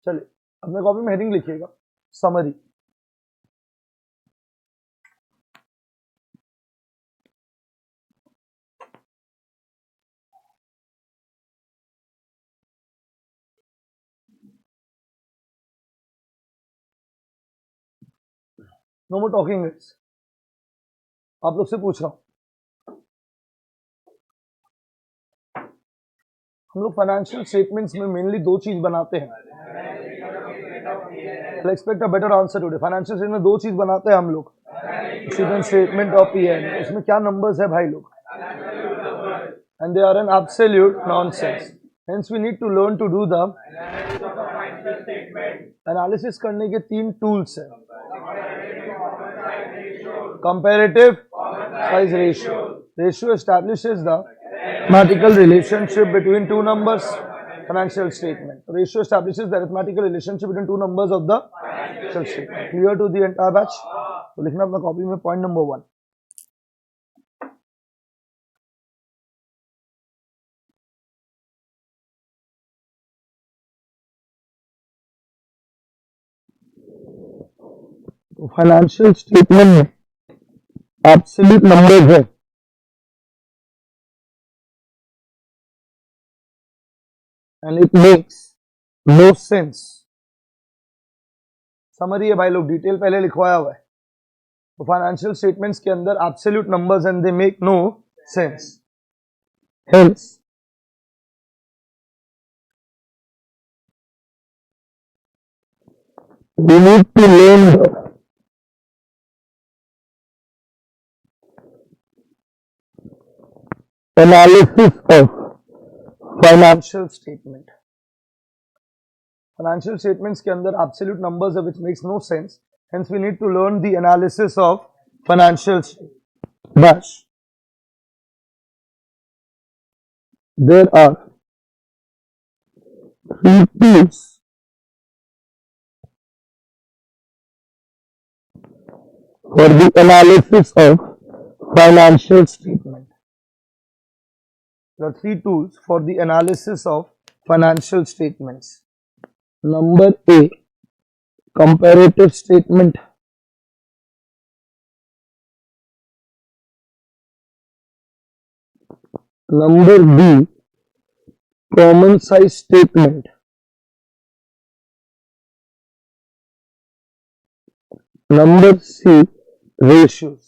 चलिए अपने कॉपी में हेडिंग लिखिएगा summary. No more talking guys, आप लोग से पूछ रहा हूं। हम लोग फाइनेंशियल स्टेटमेंट्स में मेनली दो चीज बनाते हैं। Expect a better answer today. Financial statement में दो चीज बनाते हैं हम लोग, स्टेटमेंट ऑफ पीएन। उसमें क्या नंबर्स है भाई लोग, and they are an absolute nonsense. Hence we need to learn to do the analysis करने के तीन टूल्स हैं। Comparative size ratio, ratio establishes the mathematical relationship between two numbers. Financial statement, ratio establishes the arithmetical relationship between two numbers of the financial statement. Clear to the entire batch? तो लिखना अपना copy में point number 1। तो financial statement में absolute numbers है, and it makes no sense. Summary है भाई लोग, डिटेल पहले लिखवाया हुआ है। तो फाइनेंशियल स्टेटमेंट्स के अंदर absolute numbers and they make no sense. Hence we need to learn the analysis of financial statement. Financial statements के अंदर absolute numbers है which makes no sense. Hence we need to learn the analysis of financial statement. But there are three tools for the analysis of financial statement. There are three tools for the analysis of financial statements. Number A, comparative statement. Number B, common size statement. Number C, ratios.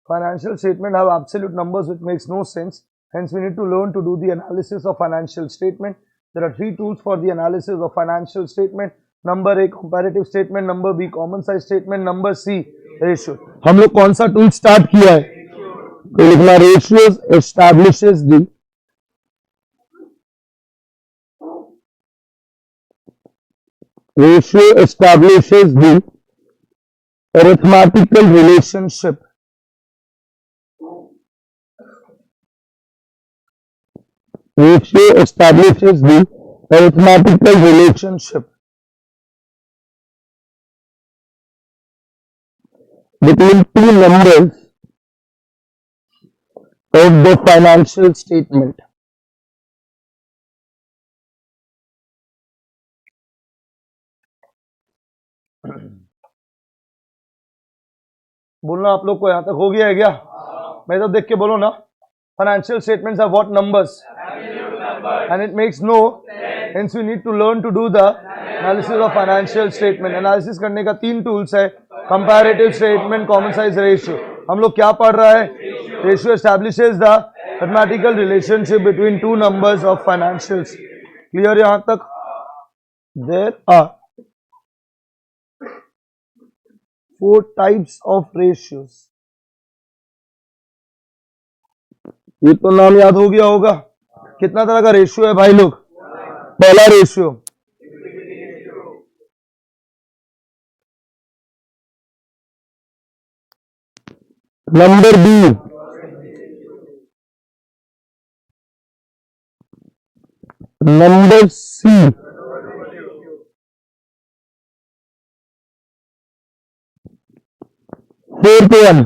Financial statement have absolute numbers which makes no sense. Hence we need to learn to do the analysis of financial statement. There are three tools for the analysis of financial statement. Number A, comparative statement. Number B, common size statement. Number C, ratio. हम लोग कौन सा tool start किया है? तो लिखना ratios establishes the arithmetical relationship between two numbers of the financial statement. बोलना आप लोग को यहां तक हो गया है क्या? मैं तो देख के बोलो ना। Financial statements are what numbers and it makes no, hence we need to learn to do the analysis of financial statement. Analysis करने का तीन टूल्स है, comparative statement, common size, ratio. हम लोग क्या पढ़ रहा है? Ratio establishes the mathematical relationship between two numbers of financial. Clear यहां तक? There are 4 types of ratios. ये तो नाम याद हो गया होगा। कितना तरह का रेशियो है भाई लोग? पहला ratio number B, number C, fourth one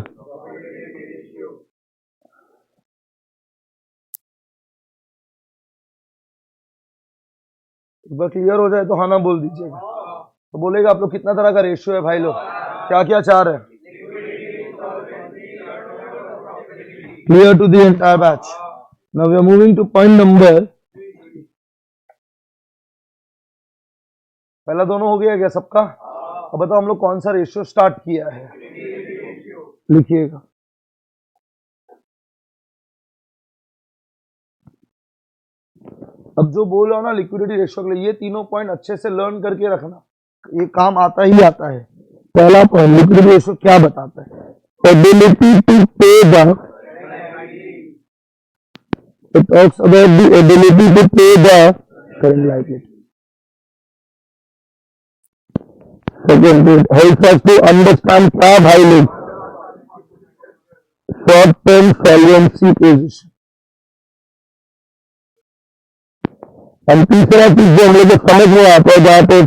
एक बार क्लियर हो जाए तो हाँ ना बोल दीजिएगा। तो बोलेगा आप लोग कितना तरह का रेशियो है भाई लोग, क्या क्या चाह रहे हैं? Clear to the entire batch. Now we are moving to point number. पहला दोनों हो गया क्या सबका? अब बताओ हम लोग कौन सा रेशियो स्टार्ट किया है, लिखिएगा। अब जो बोल रहा हूं ना लिक्विडिटी रेशियो के लिए, ये तीनों पॉइंट अच्छे से लर्न करके रखना, ये काम आता ही आता है। पहला पॉइंट लिक्विडिटी रेशियो क्या बताता है? Ability to pay the, it talks about the ability to pay the current liability. Second, it helps us to understand क्या भाई लोग short term solvency position। हम तीसरा चीज जो हम लोग को समझ में आता है जहाँ पे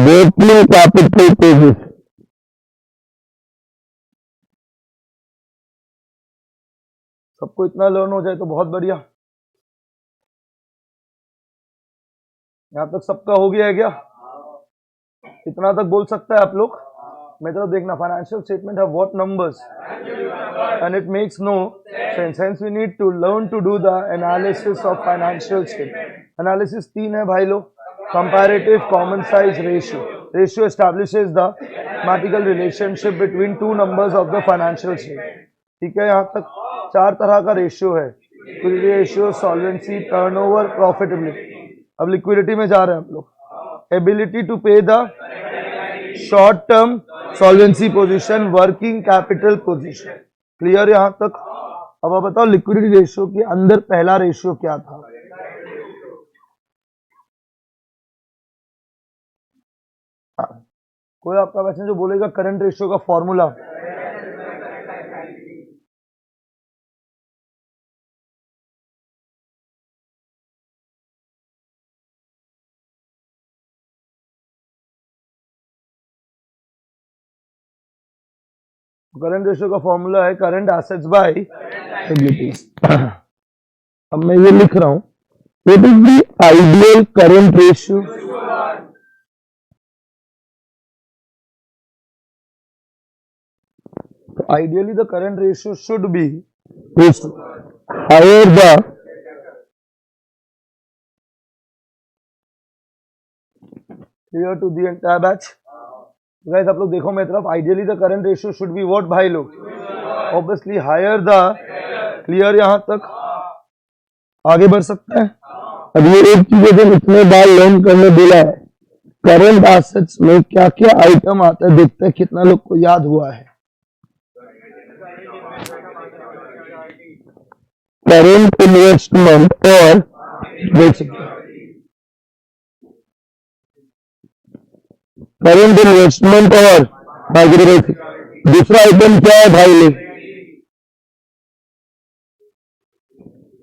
वर्किंग कैपिटल पोजिशन, सबको इतना लर्न हो जाए तो बहुत बढ़िया। यहाँ तक सबका हो गया है क्या? इतना तक बोल सकता है आप लोग? मेरी तरफ देखना। फाइनेंशियल स्टेटमेंट है what numbers and it makes no sense, hence we need to learn to do the analysis of financial statement. Analysis तीन है भाई लोग, comparative, common size, ratio. Ratio establishes the mathematical relationship between two numbers of the financial statement. ठीक है, यहाँ तक चार तरह का रेशियो है, liquidity ratio, solvency, turnover, profitability. अब लिक्विडिटी में जा रहे हैं हम लोग। Ability to pay the short term solvency position, working capital position. Clear यहां तक? अब आप बताओ लिक्विडिटी रेशियो के अंदर पहला रेशियो क्या था? कोई आपका वैसे जो बोलेगा करंट रेशियो का फॉर्मूला, करंट रेशियो का फॉर्मूला है करंट एसेट्स बाय लिक्विडिटीज। अब मैं ये लिख रहा हूं, what is the ideal current ratio? Ideally the current ratio should be higher the clear to the entire batch। guys आप लोग देखो मेरी तरफ, ideally the current ratio should be what भाई लोग? obviously higher the, clear यहाँ तक? आगे बढ़ सकते हैं? अब ये एक चीज है जो इतने बार लर्न करने बोला है, करंट एसेट्स में क्या क्या आइटम आता है, देखते हैं कितना लोग को याद हुआ है। करंट इन्वेस्टमेंट और करंट इन्वेस्टमेंट और दूसरा आइटम क्या है भाई लोग?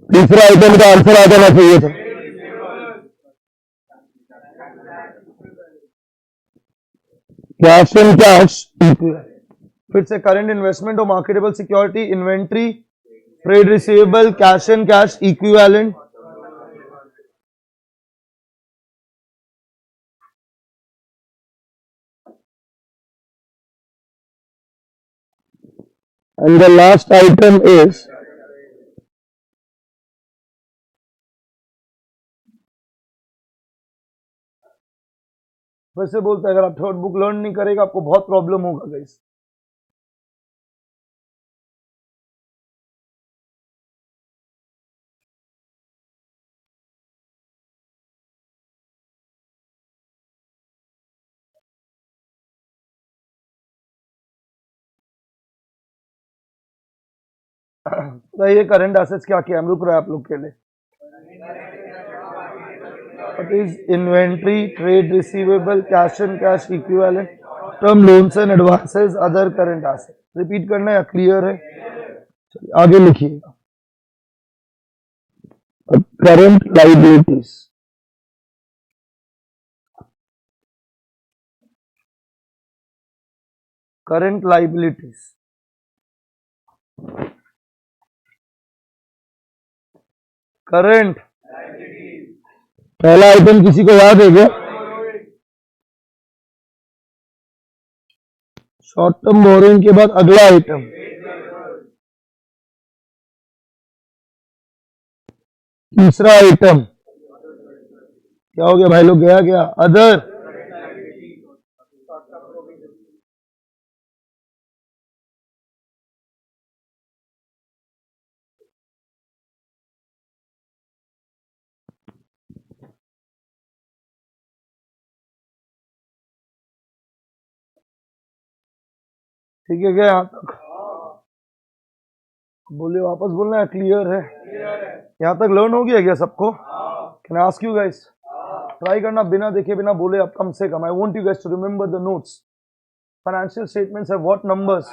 तीसरा आइटम का आंसर आ जाना चाहिए था। कैश एंड कैश, फिर से करंट इन्वेस्टमेंट और marketable security, inventory, trade receivable, cash and cash equivalent, and the last item is वैसे बोलते हैं अगर आप थर्ड बुक लर्न नहीं करेगा आपको बहुत प्रॉब्लम होगा गाइस। तो ये करंट एसेट्स क्या क्या हम रुक रहे हैं आप लोग के लिए? What is inventory, trade receivable, cash and cash equivalent, term loans and advances, other current assets। Repeat करना या क्लियर है? चलिए आगे लिखिएगा। Current liabilities, current liabilities, current पहला आइटम किसी को याद है क्या? शॉर्ट टर्म बोरोइंग के बाद अगला आइटम तीसरा आइटम क्या हो गया भाई लोग? गया क्या? अदर ठीक है क्या? यहां तक बोलिए, वापस बोलना है, क्लियर है? यहां तक लर्न हो गया क्या सबको? Can I ask you guys, try करना बिना देखे बिना बोले आप कम से कम. I want you guys to remember the notes. Financial statements have what numbers?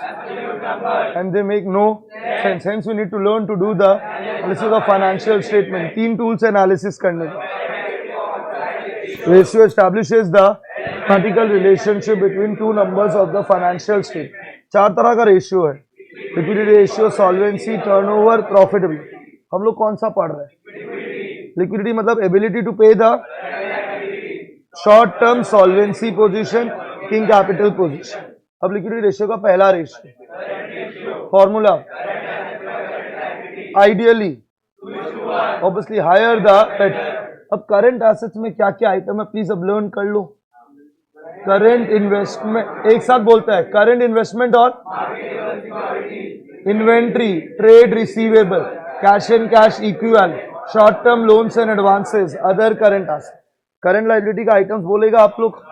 And they make no sense. Hence, we need to learn to do the analysis of financial statement. तीन tools analysis करने का. Ratio establishes the mathematical relationship between two numbers of the financial statement. चार तरह का ratio है. Liquidity ratio, solvency, turnover, profitability. हम लोग कौन सा पढ़ रहे हैं? लिक्विडिटी मतलब ability to pay the short term, solvency position, working capital position. अब लिक्विडिटी रेशियो का पहला ratio formula ideally obviously higher the better. अब करंट एसेट्स में क्या क्या आइटम है प्लीज अब लर्न कर लो. करंट इन्वेस्टमेंट, एक साथ बोलता है, करंट इन्वेस्टमेंट और inventory, trade receivable, cash and cash equivalent, short term loans and advances, other current asset. Current liability का आइटम्स बोलेगा आप लोग.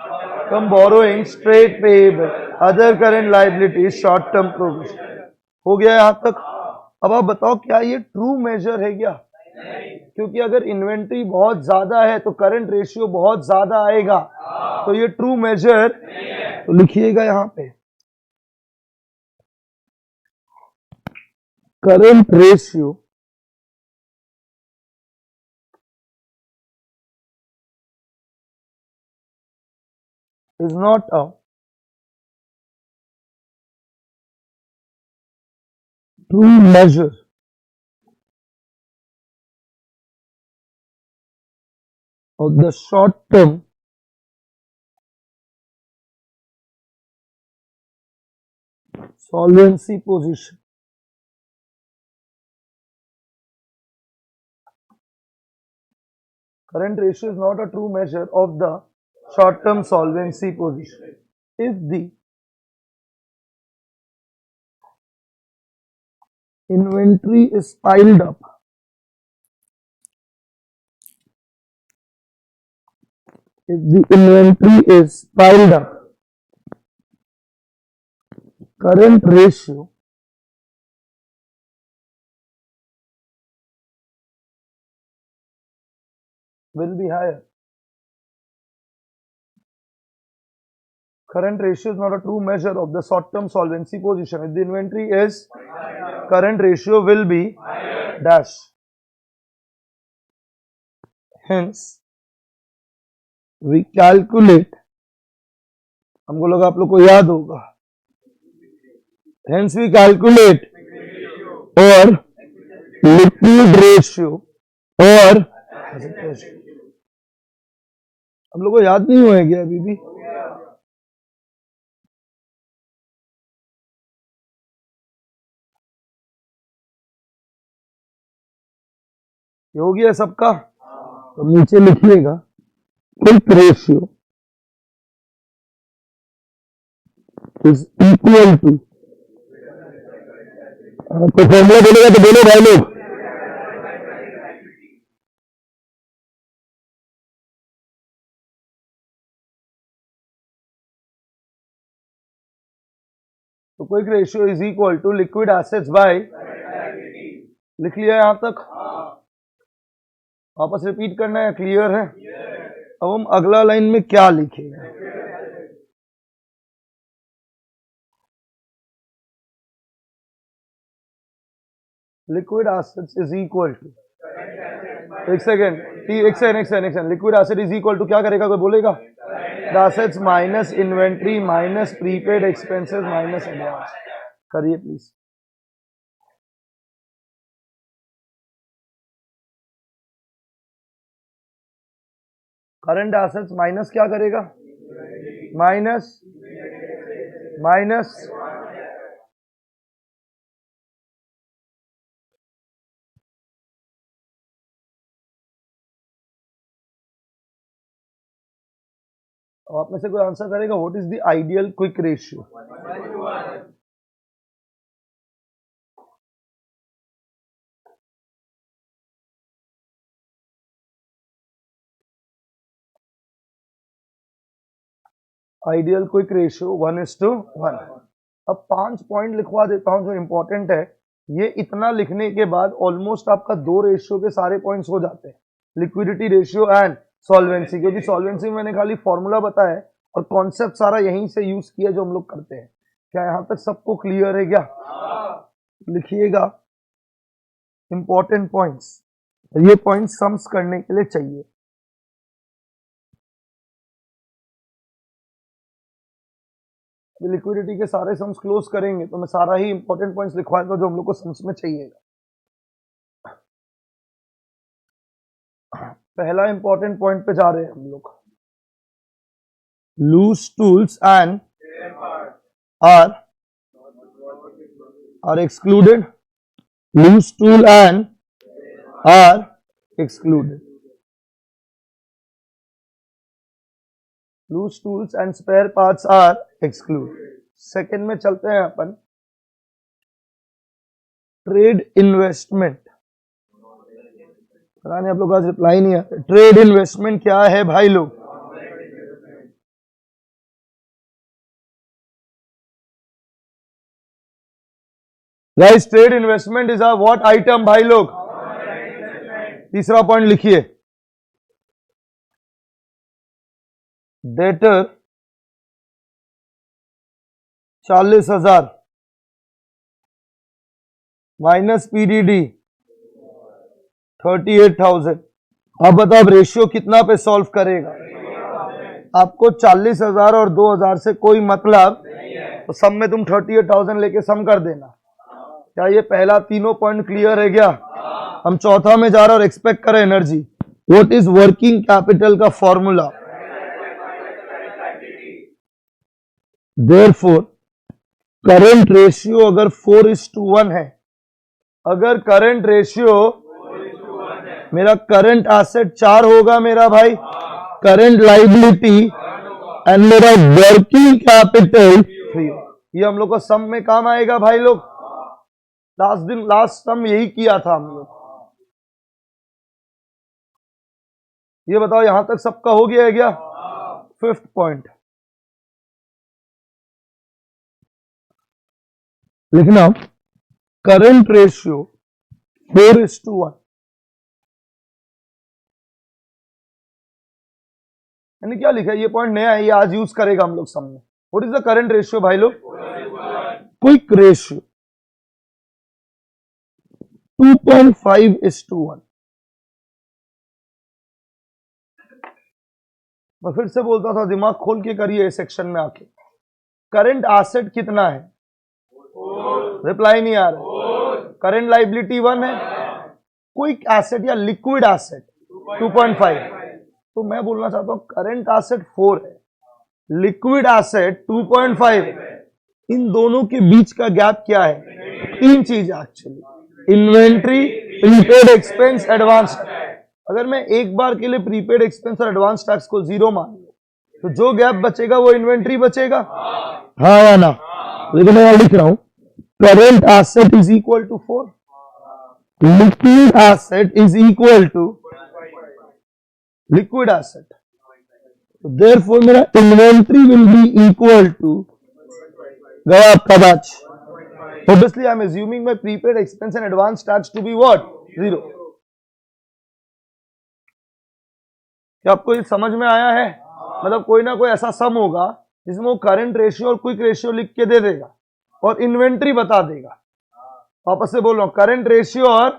कम borrowings, trade payable, other current liability, short term provision. हो गया यहां तक? अब आप बताओ क्या ये ट्रू मेजर है क्या? क्योंकि अगर इन्वेंट्री बहुत ज्यादा है तो करंट रेशियो बहुत ज्यादा आएगा, तो ये ट्रू मेजर. तो लिखिएगा यहां पे current ratio is not a true measure of the short term solvency position. Current ratio is not a true measure of the short term solvency position. If the inventory is piled up, if the inventory is piled up, current ratio will be higher. Current ratio is not a true measure of the short-term solvency position. If the inventory is, current ratio will be dash. Hence, we calculate, हमको लगा आप लोग को याद होगा. Hence, we calculate or liquid ratio और हम लोग को याद नहीं हुआ है क्या अभी भी? ये हो गया सबका? तो नीचे लिखिएगा quick ratio is equal to, तो फॉर्मूला बोलेगा तो बोलो भाई लोग. तो quick ratio is equal to liquid assets by, लिख लिया यहां तक? वापस रिपीट करना है? क्लियर है? अब हम अगला लाइन में क्या लिखेंगे? Liquid assets is equal to, एक second, liquid asset is equal to क्या करेगा कोई बोलेगा? Assets minus inventory minus prepaid expenses minus advance. करिए प्लीज. करंट एसेट्स माइनस क्या करेगा, माइनस माइनस आप में से कोई आंसर करेगा, what is the ideal quick ratio? Ideal quick ratio 1:1। अब 5 पॉइंट लिखवा देता हूं जो इंपॉर्टेंट है। ये इतना लिखने के बाद ऑलमोस्ट आपका 2 रेशियो के सारे पॉइंट्स हो जाते हैं, लिक्विडिटी रेशियो एंड सॉल्वेंसी, क्योंकि सॉल्वेंसी में मैंने खाली फॉर्मूला बताया है और कॉन्सेप्ट सारा यहीं से यूज किया जो हम लोग करते हैं। क्या यहां तक सबको क्लियर है क्या? लिखिएगा इंपॉर्टेंट पॉइंट्स, ये पॉइंट सम्स करने के लिए चाहिए। लिक्विडिटी के सारे सम्स क्लोज करेंगे तो मैं सारा ही इंपॉर्टेंट पॉइंट्स लिखवाऊंगा जो हम लोग को सम्स में चाहिएगा। पहला इंपॉर्टेंट पॉइंट पे जा रहे हैं हम लोग। Loose tools and are excluded, loose tool and are excluded, loose tools and spare parts are excluded. Second में चलते हैं अपन, ट्रेड इन्वेस्टमेंट। पता नहीं आप लोग आज रिप्लाई नहीं आया। ट्रेड इन्वेस्टमेंट क्या है भाई लोग? Guys trade investment is a what item भाई लोग? तीसरा पॉइंट लिखिए, डेटर 40,000 माइनस पीडीडी 38,000। अब बताओ रेशियो कितना पे सॉल्व करेगा? आपको 40,000 और 2,000 से कोई मतलब, तो सम में तुम 38,000 लेके सम कर देना। क्या ये पहला तीनों पॉइंट क्लियर है क्या? हम चौथा में जा रहे और एक्सपेक्ट करें energy. What is working capital का फॉर्मूला? देयरफॉर करंट रेशियो अगर 4:1 है, अगर करंट रेशियो मेरा करंट एसेट 4 होगा मेरा भाई, करंट लाइबिलिटी एंड मेरा वर्किंग कैपिटल 3, ये हम लोग को सम में काम आएगा भाई लोग। लास्ट सम यही किया था हम लोग। ये बताओ यहां तक सबका हो गया है क्या? फिफ्थ पॉइंट लिखना, करंट रेशियो 4:1। यानी क्या लिखा है? ये पॉइंट नया है, ये आज यूज करेगा हम लोग सम में। What is the current ratio भाई लोग? Quick ratio 2.5:1। मैं फिर से बोलता था, दिमाग खोल के करिए इस सेक्शन में आके। करंट एसेट कितना है? रिप्लाई नहीं आ रहा। करंट लाइबिलिटी 1 है, क्विक एसेट या लिक्विड एसेट 2.5। तो मैं बोलना चाहता हूं करंट एसेट 4 है, लिक्विड एसेट 2.5। इन दोनों के बीच का गैप क्या है? 3 चीज actually, inventory, prepaid expense, advance tax. अगर मैं एक बार के लिए प्रीपेड एक्सपेंस और एडवांस टैक्स को 0 मान लूं, तो जो गैप बचेगा वो इन्वेंट्री बचेगा, हाँ या ना? लेकिन मैं लिख रहा हूं current asset is equal to 4, liquid asset is equal to liquid asset, therefore मेरा inventory will be equal to, गया आपका batch. Obviously, I am assuming my prepaid expense and advance tax to be what? 0. क्या आपको ये समझ में आया है? मतलब कोई ना कोई ऐसा सम होगा जिसमें वो करंट रेशियो और क्विक रेशियो लिख के दे देगा और इन्वेंट्री बता देगा। वापस से बोल रहा हूं, करंट रेशियो और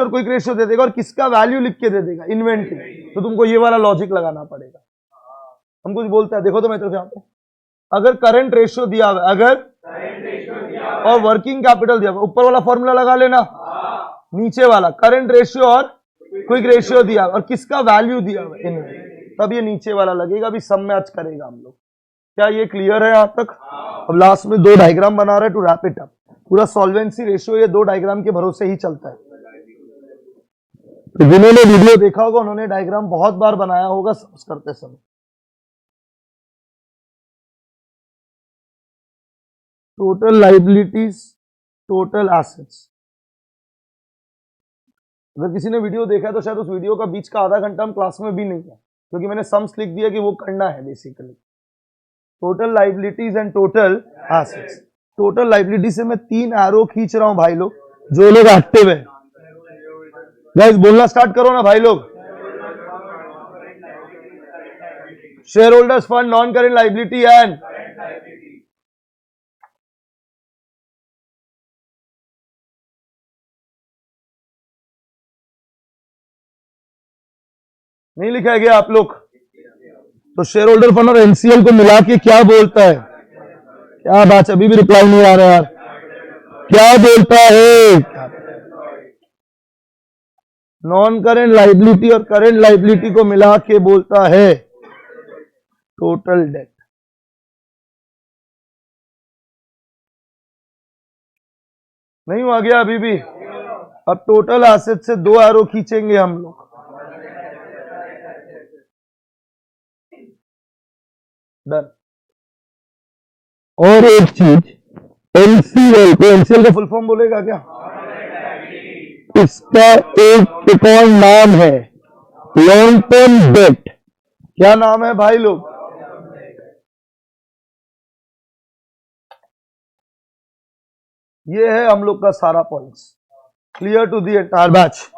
क्विक रेशियो दे देगा और किसका वैल्यू लिख के दे देगा? इन्वेंट्री। तो तुमको ये वाला लॉजिक लगाना पड़ेगा। हम कुछ बोलते हैं, देखो तो मैं तरफ यहाँ पे, अगर करंट रेशियो दिया हुआ, अगर और वर्किंग कैपिटल दिया हुआ, ऊपर वाला फॉर्मूला लगा लेना, नीचे वाला करंट रेशियो और क्विक रेशियो दिया और किसका वैल्यू दिया हुआ इनमें, तब ये नीचे वाला लगेगा, अभी सब मैच करेगा हम लोग। क्या ये क्लियर है यहाँ तक? अब लास्ट में दो डायग्राम बना रहे टू रैप इट अप। पूरा सॉल्वेंसी रेशियो ये दो डायग्राम के भरोसे ही चलता है। तो जिन्होंने वीडियो देखा होगा उन्होंने डायग्राम बहुत बार बनाया होगा सर्च करते समय। Total liabilities, total assets. अगर किसी ने वीडियो देखा है तो शायद उस वीडियो का बीच का आधा घंटा हम क्लास में भी नहीं है, क्योंकि मैंने सम्स लिख दिया कि वो करना है basically. Total liabilities and total assets. Total liability से मैं 3 एरो खींच रहा हूं भाई लोग, जो लोग एक्टिव है। गाइस बोलना स्टार्ट करो ना भाई लोग। Share holders fund, non current liability and नहीं लिखा गया आप लोग? तो शेयर होल्डर फंड और एनसीएल को मिला के क्या बोलता है? क्या बात, अभी भी रिप्लाई नहीं आ रहा यार, क्या बोलता है? नॉन करेंट लाइबिलिटी और करेंट लाइबिलिटी को मिला के बोलता है टोटल डेट। नहीं हुआ गया अभी भी? अब टोटल एसेट से 2 एरो खींचेंगे हम लोग। डन। और एक चीज, एनसीएल को, एनसीएल का फुल फॉर्म बोलेगा क्या? इसका एक और नाम है लॉन्ग टर्म डेट। क्या नाम है भाई लोग? ये है हम लोग का सारा points. Clear to the entire batch?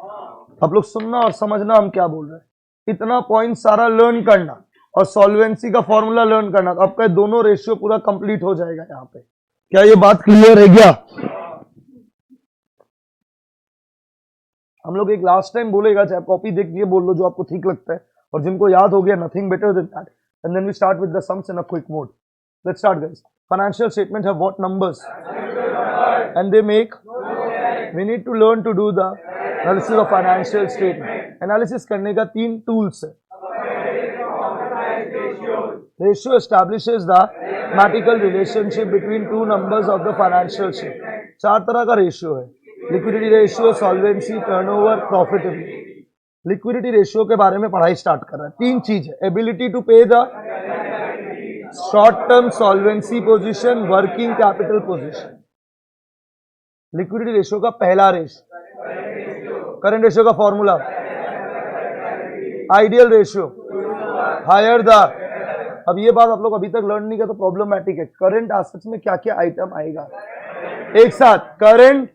आप लोग सुनना और समझना हम क्या बोल रहे हैं। इतना पॉइंट सारा लर्न करना और सॉल्वेंसी का फॉर्मूला लर्न करना, तो आपका दोनों रेशियो पूरा कंप्लीट हो जाएगा यहाँ पे। क्या ये बात क्लियर है क्या? हम लोग एक लास्ट टाइम बोलेगा, चाहे कॉपी देख के बोल लो जो आपको ठीक लगता है, और जिनको याद हो गया nothing better than that, and then we start with the sums in a quick mode. Let's start guys. Financial statements have what numbers and they make, we need to learn to do the analysis of financial statement. Analysis करने का 3 tools है। Ratio establishes the mathematical relationship between two numbers of the financial sheet. 4 तरह का ratio है, liquidity ratio, solvency, turnover, profitability. Liquidity ratio के बारे में पढ़ाई स्टार्ट कर रहा है। 3 चीज है, ability to pay the short term solvency position, working capital position. Liquidity ratio का पहला रेशियो, करंट रेशियो का formula, ideal ratio, higher the. अब ये बात आप लोग अभी तक लर्न नहीं किया तो प्रॉब्लमैटिक है। करंट एसेट्स में क्या क्या आइटम आएगा एक साथ? Current,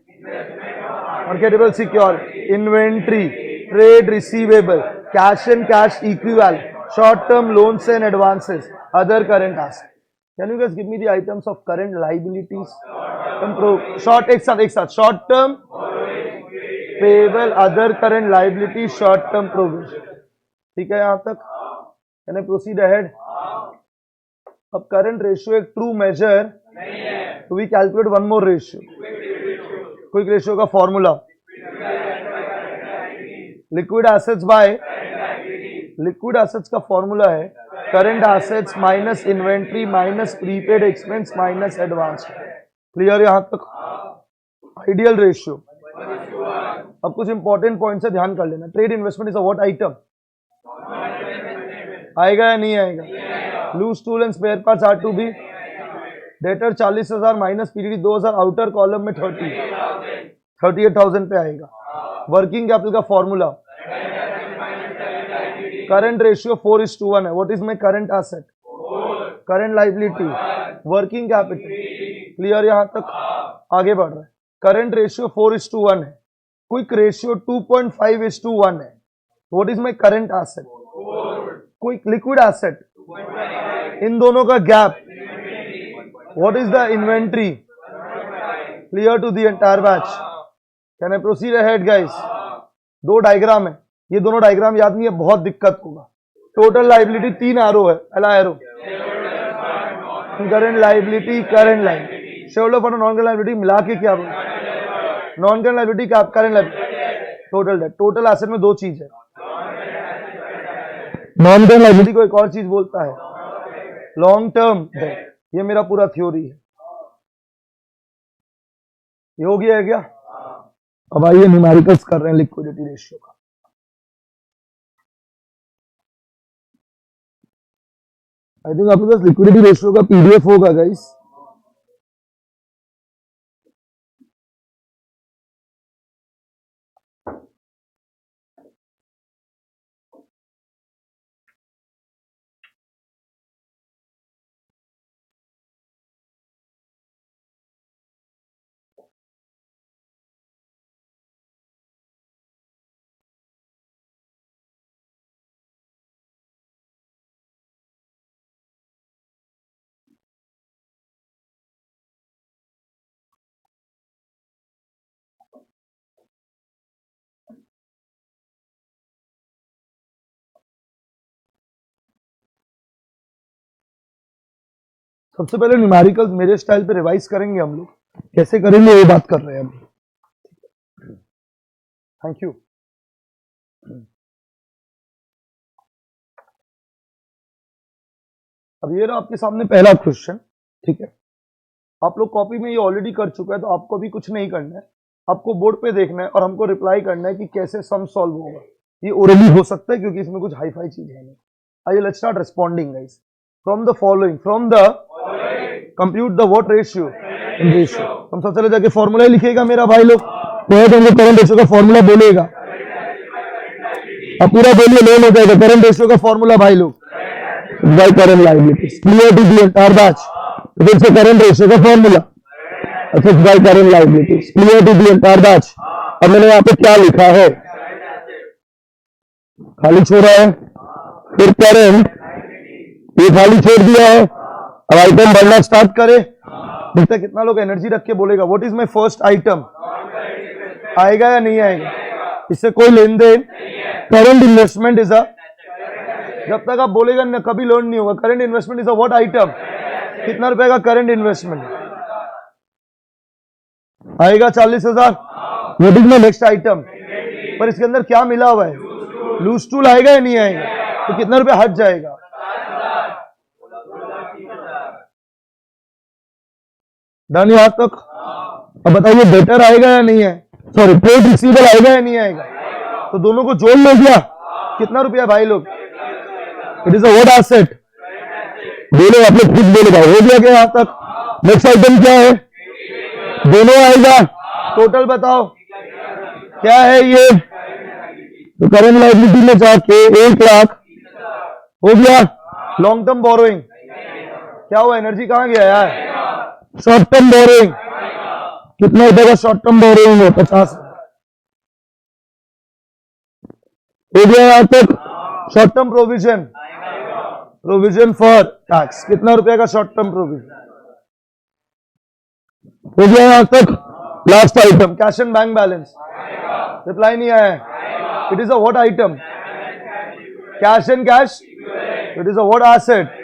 marketable secure, inventory, trade receivable, cash and cash equivalent, short term loans and advances, other current asset. Can you guys give me the items of current liabilities? Short, एक साथ short term payable, other current liability, short term provision. ठीक है यहां तक? Can I proceed ahead? अब current ratio एक true measure, तो we calculate one more ratio, quick ratio का formula, liquid assets by, liquid assets का फॉर्मूला है current assets minus inventory minus prepaid expense minus advance. Clear यहां तक? Ideal ratio. अब कुछ इंपॉर्टेंट पॉइंट से ध्यान कर लेना। Trade investment is a what item? आएगा या नहीं आएगा? Loose tool and spare parts are to be, debtor 40,000 minus PDD 2,000, outer column में 38,000 पे आएगा। वर्किंग कैपिटल का फॉर्मूला, करंट रेशियो 4:1 है। What is my current asset? Current liability, working capital. Clear यहां तक? आगे बढ़ रहा है। करंट रेशियो 4:1 है, क्विक रेशियो 2.5:1 है। What is my current asset? Quick liquid asset, इन दोनों का gap, what is the inventory? Clear to the entire batch? Can I proceed ahead guys? 2 diagram है, ये दोनों डायग्राम याद नहीं है, बहुत दिक्कत होगा। टोटल लाइबिलिटी 3 एरो है, पहला arrow current liability, current liability, share holder fund, non current liability मिला के क्या बोलते? नॉन करंट लाइबिलिटी का current liability, total date. Total asset में दो चीज है, नॉन टर्म लायबिलिटी को एक और चीज बोलता है लॉन्ग टर्म डेट। ये मेरा पूरा थ्योरी है। ये हो गया है क्या? अब आइए न्यूमेरिकल्स कर रहे हैं लिक्विडिटी रेशियो का। आई थिंक आपके पास लिक्विडिटी रेशियो का पीडीएफ होगा गाइस। सबसे पहले न्यूमेरिकल्स मेरे स्टाइल पे रिवाइज करेंगे हम लोग, कैसे करेंगे ये बात कर रहे हैं हम। Thank you. अब ये रहा आपके सामने पहला क्वेश्चन, ठीक है। आप लोग कॉपी में ये ऑलरेडी कर चुका है, तो आपको भी कुछ नहीं करना है, आपको बोर्ड पे देखना है और हमको रिप्लाई करना है कि कैसे सम सॉल्व होगा। ये ओरली हो सकता है क्योंकि इसमें कुछ हाई फाई चीज है नहीं। आइए let's start responding guys. From the following, from the compute the what ratio, ratio. हम सबसे पहले जाके फॉर्मूला लिखेगा मेरा भाई लोग, तो हमको करंट रेशियो का फॉर्मूला बोलेगा। अब पूरा बोलिए, लोन हो जाएगा। करंट रेशियो का फॉर्मूला भाई लोग, by current liabilities, clear to the entire batch. फिर से करंट रेशियो का फॉर्मूला, अच्छा by current liabilities, clear to the entire batch. अब मैंने यहाँ पे क्या लिखा है, खाली छोड़ा है, फिर करंट, ये खाली छोड़ दिया है। अब आइटम बढ़ना स्टार्ट करे, देखते कितना लोग एनर्जी रख के बोलेगा what is my first item. आएगा या नहीं आएगा? इससे कोई लेन देन। करंट इन्वेस्टमेंट इज अ, जब तक आप बोलेगा ना कभी लर्न नहीं होगा। Current investment is a what item, कितना रुपए का करंट इन्वेस्टमेंट आएगा? 40,000। What is my next item, पर इसके अंदर क्या मिला हुआ है? लूज टूल आएगा या नहीं आएगा? तो कितना रुपया हट जाएगा? डन यहां तक। अब बताइए बेटर आएगा या नहीं है, सॉरी ट्रेड रिसीवेबल आएगा या नहीं आएगा? तो दोनों को जोड़ लो क्या, कितना रुपया भाई लोग? It is a what asset, बोलो आप लोग खुद बोलो भाई। हो गया क्या यहां तक? नेक्स्ट आइटम क्या है? दोनों आएगा, टोटल बताओ क्या है ये? तो करंट लायबिलिटी में जाके 1 लाख हो गया। लॉन्ग टर्म बोरोइंग क्या हुआ? एनर्जी कहां गया यार? शॉर्ट टर्म बोरोइंग, कितना रुपए का शॉर्ट टर्म बोरोइंग है? 50 हो गया यहां तक। Short term provision, provision for tax, कितना रुपए का शॉर्ट टर्म प्रोविजन हो गया यहां तक। Last item cash and bank balance, reply नहीं आया है। It is a what item? Cash and cash, it is a what asset?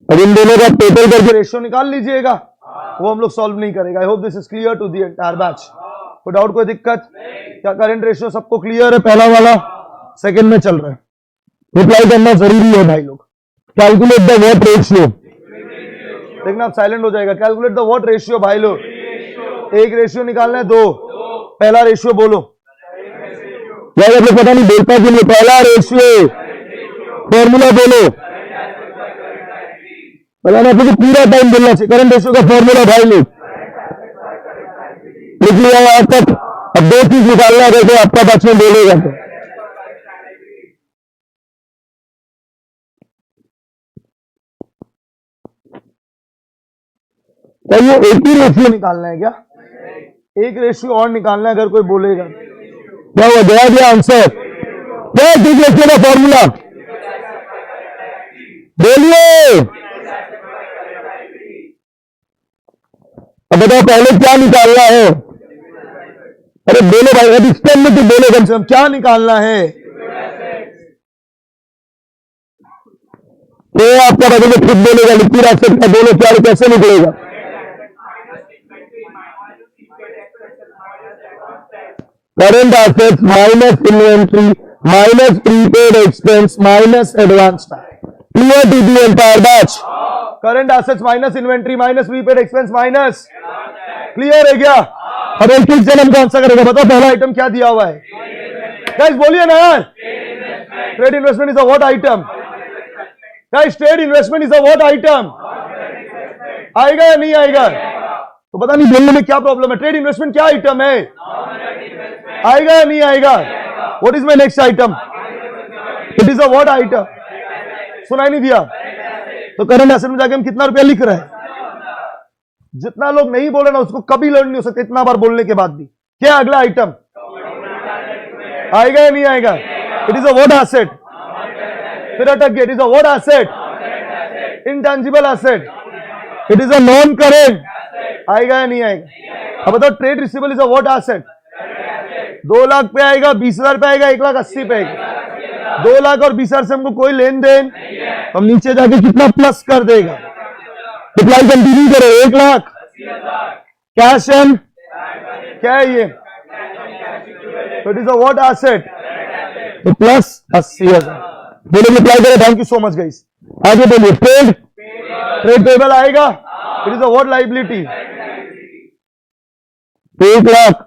अब इन दोनों का टोटल करके रेशियो निकाल लीजिएगा, वो हम लोग सॉल्व नहीं करेगा। I hope this is clear to the entire batch. कोई डाउट, कोई दिक्कत? क्या करंट रेशियो सबको क्लियर है? पहला वाला सेकंड में चल रहा है, रिप्लाई करना जरूरी है भाई लोग। कैलकुलेट द व्हाट रेशियो, देखना आप साइलेंट हो जाएगा। कैलकुलेट द व्हाट रेशियो भाई लोग, एक रेशियो निकालना है, दो। पहला रेशियो बोलो यार, आप लोग पता नहीं बोलता कि नहीं। पहला रेशियो फॉर्मूला बोलो, बताना आपको पूरा टाइम बोलना चाहिए। करंट रेशियो का फॉर्मूला भाई लोग लिख लिया आज तक। अब दो चीज निकालना है, देखो आपका बच्च में बोलेगा तो ये एक ही रेशियो निकालना है क्या? एक रेशियो और निकालना है अगर कोई बोलेगा। क्या हुआ? गया दिया आंसर। क्या एक रेशियो का फॉर्मूला बोलिए? अब बताओ पहले क्या निकालना है? अरे बोलो भाई, अब इस टाइम में तो बोलो कम से कम क्या निकालना है। तो आपका बदले खुद बोलेगा, लिक्विड एसेट का बोलो क्या, कैसे निकलेगा? Current assets minus inventory minus prepaid expense minus advance tax. Clear to the entire batch? Current assets minus inventory minus prepaid expense minus, clear है क्या? अब एक एक जन हम कौन सा करेगा बताओ? पहला आइटम क्या दिया हुआ है गाइस, बोलिए ना यार। Trade investment is a what item guys? Trade investment is a what item? आएगा या नहीं आएगा? तो पता नहीं बोलने में क्या प्रॉब्लम है। ट्रेड इन्वेस्टमेंट क्या आइटम है? आएगा या नहीं आएगा? What is my next item? It is a what item? सुनाई नहीं दिया? तो करंट एसेट में जाके हम कितना रुपया लिख रहे हैं? जितना लोग नहीं बोले ना उसको कभी लर्न नहीं हो सकते इतना बार बोलने के बाद भी। क्या अगला आइटम? आएगा या नहीं आएगा? It is a what asset? फिर अटक गए। It is a what asset? Intangible asset. It is a non current. आएगा या नहीं आएगा? अब बताओ trade receivable is a what asset? 2 lakh पे आएगा, 20,000 पे आएगा, 1,80,000 पे आएगा। 2 लाख और 20,000 से हमको कोई लेन देन, हम नीचे जाके कितना प्लस कर देगा? रिप्लाई कंटिन्यू करो। 1 लाख कैश एंड क्या है ये? It is a what asset? तो प्लस 80,000। बोलो रिप्लाई करो। Thank you so much guys. आगे बोलिए। ट्रेड पेबल आएगा? It is a what liability? 1 lakh.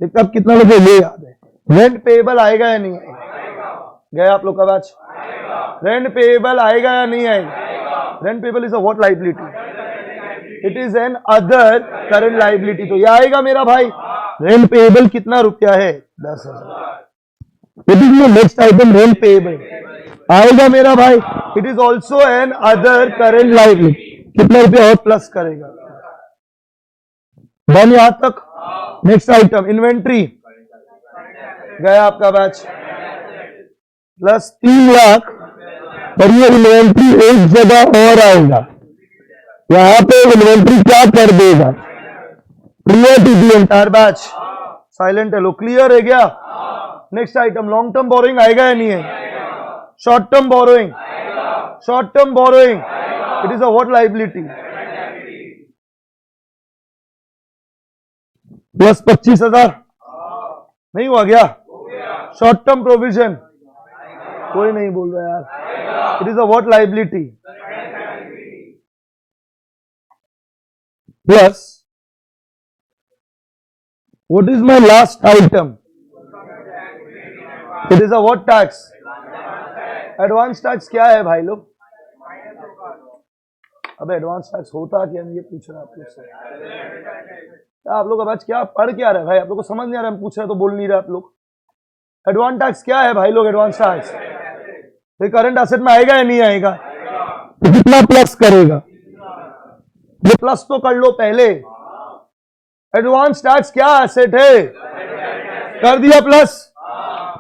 देखते अब कितना लोगों को ये याद है। रेंट पेबल आएगा या नहीं आएगा? गया आप लोग का बैच? रेंट पेबल आएगा या नहीं आएगा? Rent payable is a what liability? It is an other current liability. तो ये आएगा मेरा भाई। रेंट पेबल कितना रुपया है? 10,000। It is next item rent payable आएगा मेरा भाई। It is also an other current liability. कितना रुपया और प्लस करेगा? डन यहां तक? Next item inventory. गया आपका बैच? प्लस 3 लाख। और ये इन्वेंट्री एक जगह और आएगा। यहां पे इन्वेंट्री क्या कर देगा? Clear to the entire batch? Silent है लो। क्लियर है क्या? Next item long term borrowing आएगा या नहीं है? Short term borrowing? Short term borrowing it is a what liability? Plus 25,000। नहीं हुआ गया? शॉर्ट टर्म प्रोविजन कोई नहीं बोल रहा यार। It is a what liability? Plus what is my last item? It is a what tax? Advance tax क्या है भाई लोग? अब एडवांस टैक्स होता क्या? ये पूछ रहे हैं आप लोग से। आप लोग अब आज क्या पढ़ क्या रहे भाई? आप लोग को समझ नहीं आ रहा? हम पूछ रहे तो बोल नहीं रहे आप लोग। एडवांस टैक्स क्या है भाई लोग? एडवांस टैक्स ये करंट एसेट में आएगा या नहीं आएगा? तो कितना प्लस करेगा? ये प्लस तो कर लो पहले। एडवांस टैक्स क्या एसेट है? कर दिया प्लस।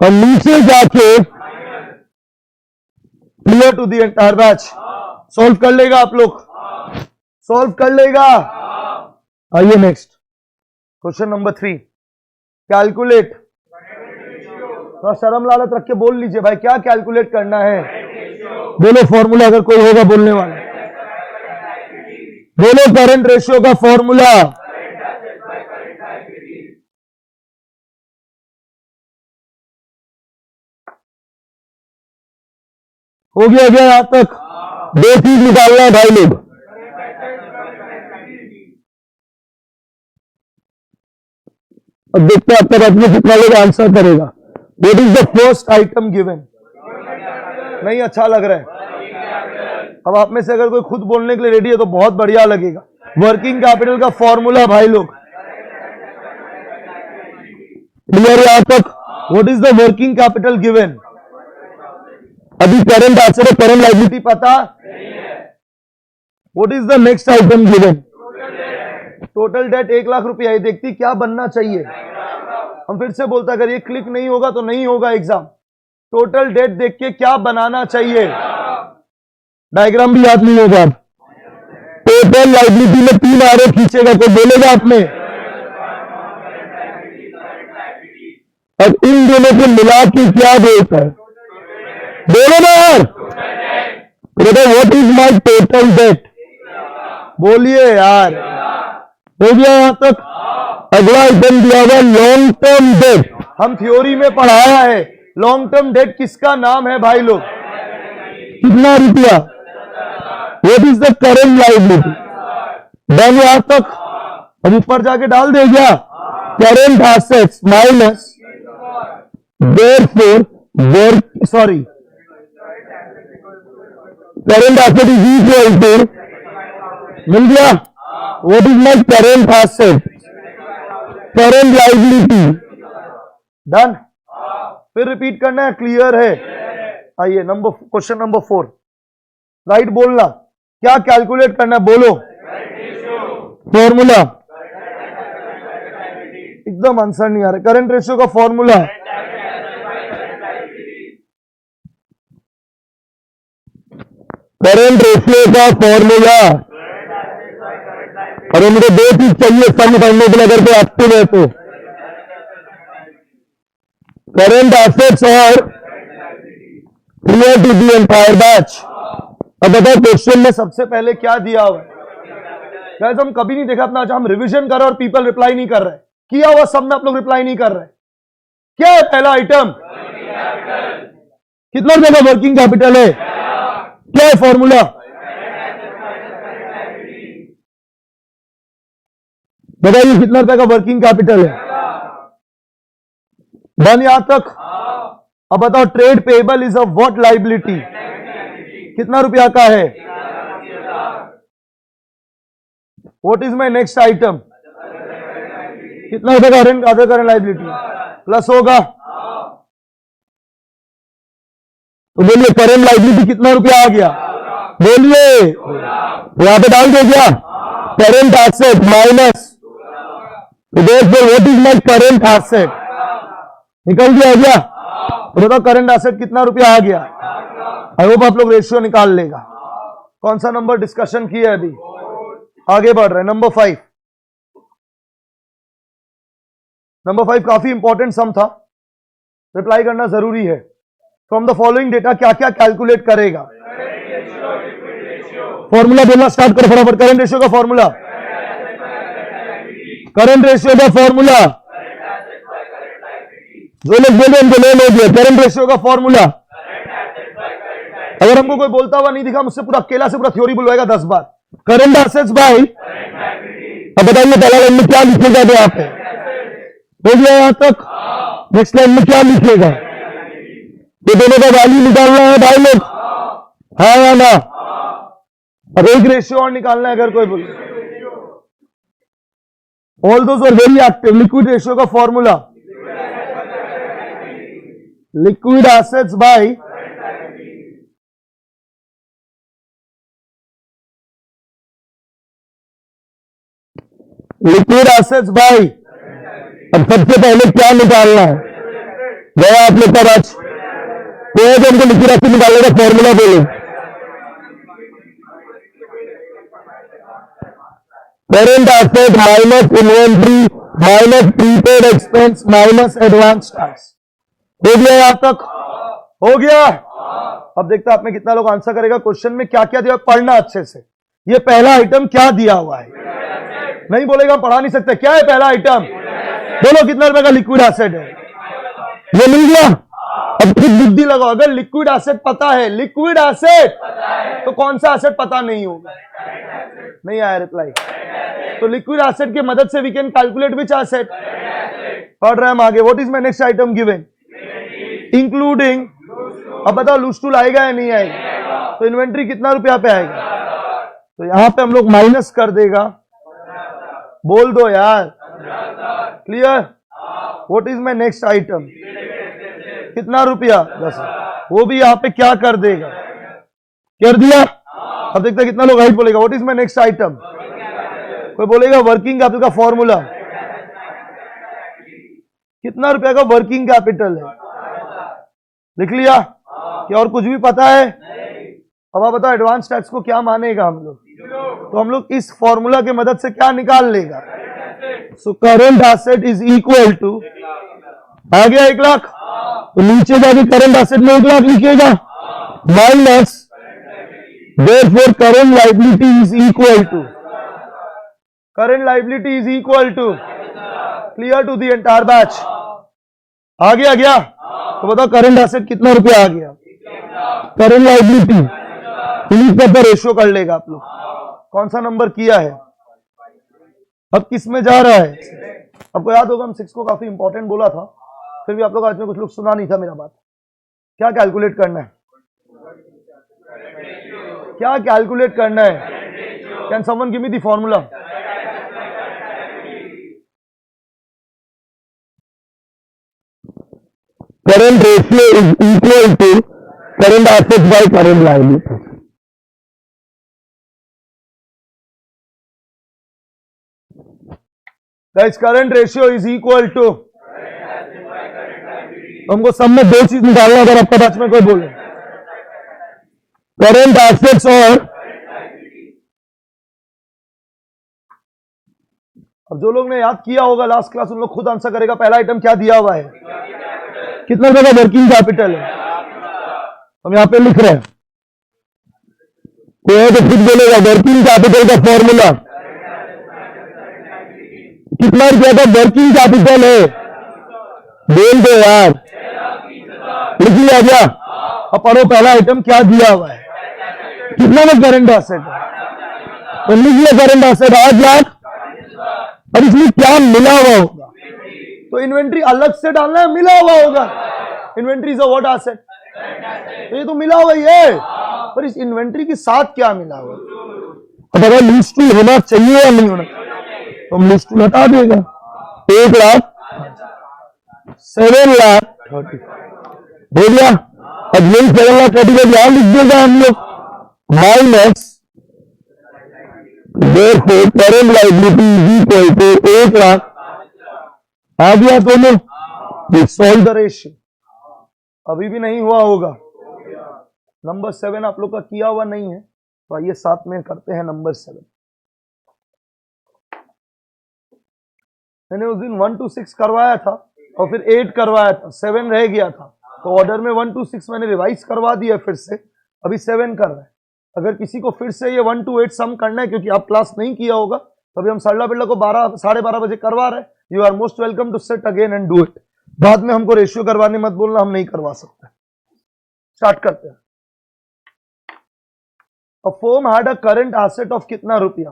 और नीचे जाके clear to the entire batch? Solve कर लेगा आप लोग? सॉल्व कर लेगा? आइए नेक्स्ट क्वेश्चन नंबर 3। कैलकुलेट। थोड़ा शर्म लालच रख के बोल लीजिए भाई। क्या कैलकुलेट करना है? बोलो फॉर्मूला अगर कोई होगा बोलने वाला। बोलो करंट रेशियो का फॉर्मूला। हो गया यहां तक? 2 चीज निकालना है भाई लोग। अब देखते हैं अब तक अपने कितना लोग आंसर करेगा। What is the first item given? नहीं अच्छा लग रहा है। अब आप में से अगर कोई खुद बोलने के लिए रेडी है तो बहुत बढ़िया लगेगा। वर्किंग कैपिटल का फॉर्मूला भाई लोग क्लियर यहां तक? What is the working capital given? अभी करंट एसेट और करंट लायबिलिटी पता? What is the next item given? Total date 1 lakh रुपया। ये देखती क्या बनना चाहिए? हम फिर से बोलता अगर ये क्लिक नहीं होगा तो नहीं होगा एग्जाम। टोटल डेट देख के क्या बनाना चाहिए? डायग्राम भी याद नहीं होगा। टोटल लायबिलिटी में 3 आरो खींचेगा। कोई बोलेगा आप में? अब इन दोनों को मिला के क्या बोलता है? बोलो ना यार। What is my total date? बोलिए यार। हो गया यहां तक? अगला आइटम दिया हुआ लॉन्ग टर्म डेट। हम थ्योरी में पढ़ाया है लॉन्ग टर्म डेट किसका नाम है भाई लोग? कितना रुपया? What is the current liability? Done यहां तक? अब ऊपर जाके डाल दे क्या? Current assets minus therefore work sorry current asset is equal to, मिल गया? What is my current asset? Current liability. Done. फिर रिपीट करना है, क्लियर है? आइए क्वेश्चन नंबर 4, राइट बोलना। क्या कैलकुलेट करना है बोलो? फॉर्मूला एकदम आंसर नहीं आ रहा। करंट रेशियो का फॉर्मूला करंट रेशियो का फॉर्मूला। अरे मुझे दो चीज चाहिए सम करने के लिए, अगर कोई एक्टिव है तो। करंट एसेट्स और clear to the entire batch. अब बताओ क्वेश्चन में सबसे पहले क्या दिया हुआ है? गाइस हम कभी नहीं देखा अपना, हम रिवीजन कर रहे और पीपल रिप्लाई नहीं कर रहे। किया हुआ सब में आप लोग रिप्लाई नहीं कर रहे। क्या है पहला आइटम? कितना रुपए का वर्किंग कैपिटल है? क्या है फॉर्मूला? बताइए कितना रुपए का वर्किंग कैपिटल है? डन यहां तक? अब बताओ trade payable is a what liability? कितना रुपया का है? What is my next item? कितना रुपए का अदर करंट लाइबिलिटी प्लस होगा? तो बोलिए करंट लाइबिलिटी कितना रुपया आ गया? बोलिए यहां पे डाल दे क्या? Current asset minus what is my current asset? निकल गया क्या? तो बताओ करंट एसेट कितना रुपया आ गया? आई होप आप लोग रेशियो निकाल लेगा। कौन सा नंबर डिस्कशन किया है अभी? आगे बढ़ रहे हैं। नंबर 5 काफी इंपॉर्टेंट सम था, रिप्लाई करना जरूरी है। फ्रॉम द फॉलोइंग डेटा क्या क्या कैलकुलेट करेगा? फॉर्मूला बोलना स्टार्ट करो फटाफट। करंट रेशियो का फॉर्मूला, करंट रेशियो का फॉर्मूला जो लोग बोले उनको ले लीजिए। करंट रेशियो का फॉर्मूला अगर हमको कोई बोलता हुआ नहीं दिखा, मुझसे पूरा अकेला से पूरा थ्योरी बुलवाएगा 10 बार। करंट एसेट्स बाय, अब बताइए पहला लाइन में क्या लिखेगा? तो आप हो गया यहां तक। नेक्स्ट लाइन में क्या लिखेगा? तो दोनों का वैल्यू निकालना है भाई लोग, हाँ या ना? अब एक रेशियो और निकालना है अगर कोई बोले। All those are very active. Liquid ratio का formula, liquid assets by liquid assets by. अब सबसे पहले क्या निकालना है? गया आप लोग का आज कोई जो हमको लिक्विड एसेट निकालने का फॉर्मूला बोले। Current asset minus inventory minus prepaid expense minus advance tax. हो गया यहां तक? हो गया। अब देखते हैं आप में कितना लोग आंसर करेगा। क्वेश्चन में क्या क्या दिया पढ़ना अच्छे से। ये पहला आइटम क्या दिया हुआ है? नहीं बोलेगा हम पढ़ा नहीं सकते। क्या है पहला आइटम? बोलो कितना रुपए का लिक्विड एसेट है? ये मिल गया। अब खुद बुद्धि लगाओ। अगर लिक्विड एसेट पता है, लिक्विड एसेट तो कौन सा एसेट पता नहीं होगा? नहीं आया रिप्लाई। तो लिक्विड एसेट की मदद से we can calculate which asset. पढ़ रहे हम आगे। What is my next item given? Including. अब बताओ लूज टूल आएगा या नहीं आएगा? तो इन्वेंट्री कितना रुपया पे आएगा? तो यहां पे हम लोग माइनस कर देगा। बोल दो यार, clear? What is my next item? कितना रुपया? 10। वो भी यहां पे क्या कर देगा? कर दिया। अब देखते हैं कितना लोग राइट बोलेगा। What is my next item? कोई बोलेगा वर्किंग कैपिटल का फॉर्मूला। कितना रुपया का वर्किंग कैपिटल है? लिख लिया? क्या और कुछ भी पता है? अब आप बताओ एडवांस टैक्स को क्या मानेगा हम लोग? तो हम लोग इस फॉर्मूला की मदद से क्या निकाल लेगा? So current asset is equal to, आ गया 1 लाख। तो नीचे जाके करंट एसेट में 1 लाख लिखिएगा minus therefore current liability is equal to, current liability is equal to clear to the entire batch? आ गया? तो बताओ करंट एसेट कितना रुपया आ गया? करंट लायबिलिटी इंग्लिश के ऊपर रेशियो कर लेगा आप लोग। कौन सा नंबर किया है? अब किस में जा रहा है? आपको याद होगा हम 6 को काफी इंपॉर्टेंट बोला था, फिर भी आप लोग आज में कुछ लोग सुना नहीं था मेरा बात। क्या कैलकुलेट करना है? क्या कैलकुलेट करना है? Can someone give me the formula? Current ratio is equal to current assets by current liability. Guys, current ratio is equal to, हमको सब में दो चीज निकालना अगर आपका बैच में कोई बोले। Current assets और अब जो लोग ने याद किया होगा लास्ट क्लास उन लोग खुद आंसर करेगा। पहला आइटम क्या दिया हुआ है? कितना रुपए का वर्किंग कैपिटल है? हम यहां पे लिख रहे हैं। कोई तो खुद बोलेगा वर्किंग कैपिटल का फॉर्मूला कितना रुपया का वर्किंग कैपिटल है? बोल दो यार, लिख लिया क्या? अब पढ़ो पहला आइटम क्या दिया हुआ है? कितना में करंट एसेट है? तो लिख लिया करंट एसेट 8 लाख। अब इसमें क्या मिला हुआ होगा? तो इन्वेंट्री अलग से डालना है, मिला हुआ होगा। Inventory is a what asset? तो ये तो मिला हुआ ही है, पर इस इन्वेंट्री के साथ क्या मिला हुआ? अब अगर लिस्ट टू होना चाहिए या नहीं होना, तो हम लिस्ट टू हटा देगा। 1 लाख 7 लाख हो गया। अब यही 7 लाख 30 का यहां लिख देगा हम लोग minus therefore current liability is equal to 1 lakh. आ गया दोनों। Solve the ratio. अभी भी नहीं हुआ होगा। नंबर 7 आप लोग का किया हुआ नहीं है, तो आइए साथ में करते हैं नंबर 7। मैंने उस दिन 1 to 6 करवाया था और फिर 8 करवाया था, 7 रह गया था, तो ऑर्डर में 1 to 6 मैंने रिवाइज करवा दिया फिर से, अभी 7 कर रहे हैं। अगर किसी को फिर से ये 1 to 8 सम करना है, क्योंकि आप क्लास नहीं किया होगा, तो अभी हम सरला बिरला को 12 बजे करवा रहे हैं। You are most welcome to sit again and do it. बाद में हमको रेशियो करवाने मत बोलना, हम नहीं करवा सकते। स्टार्ट करते हैं। A firm had a current asset of कितना रुपया?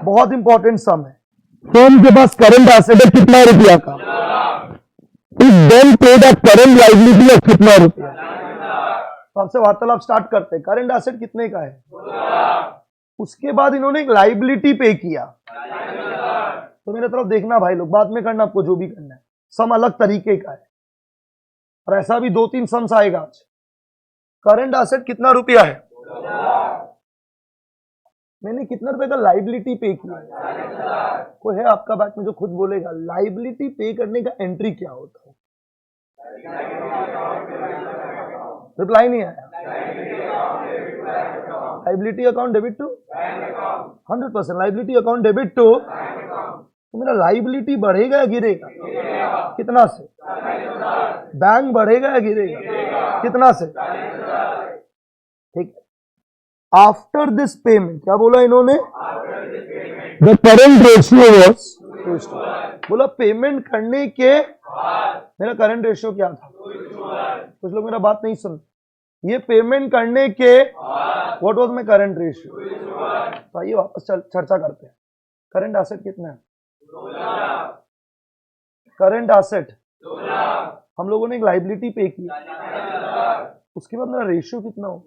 बहुत इंपॉर्टेंट सम है। फर्म के पास करंट एसेट है कितना रुपया का? Is then paid a current liability of कितना रुपया? तो आपसे वार्तालाप स्टार्ट करते हैं। करंट एसेट कितने का है? उसके बाद इन्होंने एक लाइबिलिटी पे किया। तो मेरे तरफ देखना भाई लोग, बाद में करना आपको जो भी करना है। सम अलग तरीके का है और ऐसा भी 2-3 सम्स आएगा आज। करंट एसेट कितना रुपया है? मैंने कितना रुपए का लाइबिलिटी पे किया? कोई है आपका बैच में जो खुद बोलेगा लाइबिलिटी पे करने का एंट्री क्या होता है? रिप्लाई नहीं आया। Liability account debit to 100%। Liability account debit to, तो मेरा लाइबिलिटी बढ़ेगा या गिरेगा? कितना से? बैंक बढ़ेगा या गिरेगा? कितना से? ठीक। आफ्टर दिस पेमेंट क्या बोला इन्होंने? द करंट रेशियो वाज, बोला पेमेंट करने के मेरा करंट रेशियो क्या था? कुछ लोग मेरा बात नहीं सुन। ये पेमेंट करने के what was my current ratio? तो आइए वापस चर्चा करते हैं। करंट एसेट कितना है? करंट एसेट हम लोगों ने एक लाइबिलिटी पे की, उसके बाद मेरा रेशियो कितना हो?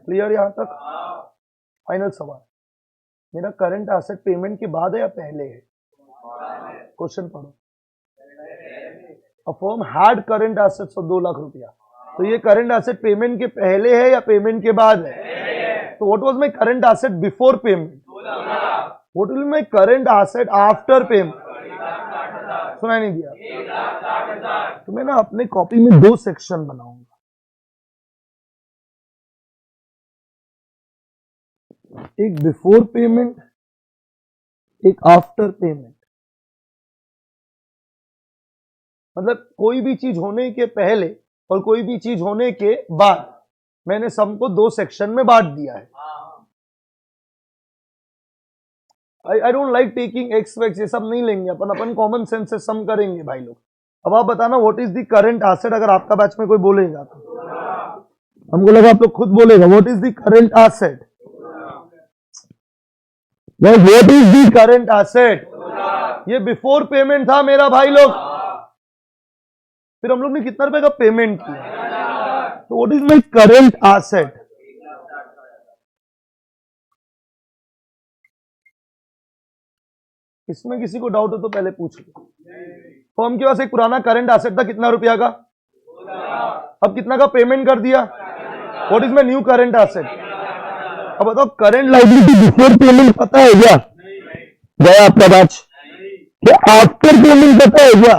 क्लियर यहां तक? फाइनल सवाल, मेरा करंट एसेट पेमेंट के बाद है या पहले है? क्वेश्चन पढ़ो। A firm had current assets of 2 lakh रुपया, तो ये करंट एसेट पेमेंट के पहले है या पेमेंट के बाद है? तो what was my current asset before payment? What will my current asset after payment? सुनाई नहीं दिया? तो मैं ना अपने कॉपी में 2 सेक्शन बनाऊंगा। एक बिफोर पेमेंट, एक आफ्टर पेमेंट। मतलब कोई भी चीज होने के पहले और कोई भी चीज होने के बाद मैंने सबको 2 सेक्शन में बांट दिया है। I don't like taking x wax, ये सब नहीं लेंगे अपन कॉमन सेंस से सम करेंगे भाई लोग। अब आप बताना what is the current asset, अगर आपका बैच में कोई बोलेगा तो हमको लगा आप लोग खुद बोलेगा what is the current asset, what is the current asset. ये बिफोर पेमेंट था मेरा भाई लोग, फिर हम लोग ने कितना रुपए का पेमेंट किया, तो what is my current asset. इसमें किसी को डाउट हो तो पहले पूछ लो। फर्म के पास एक पुराना करंट एसेट था कितना रुपया का, अब कितना का पेमेंट कर दिया, what is my new current asset. अब बताओ करंट लायबिलिटी बिफोर पेमेंट पता है क्या, गया आपका बैच, क्या आफ्टर पेमेंट पता है क्या,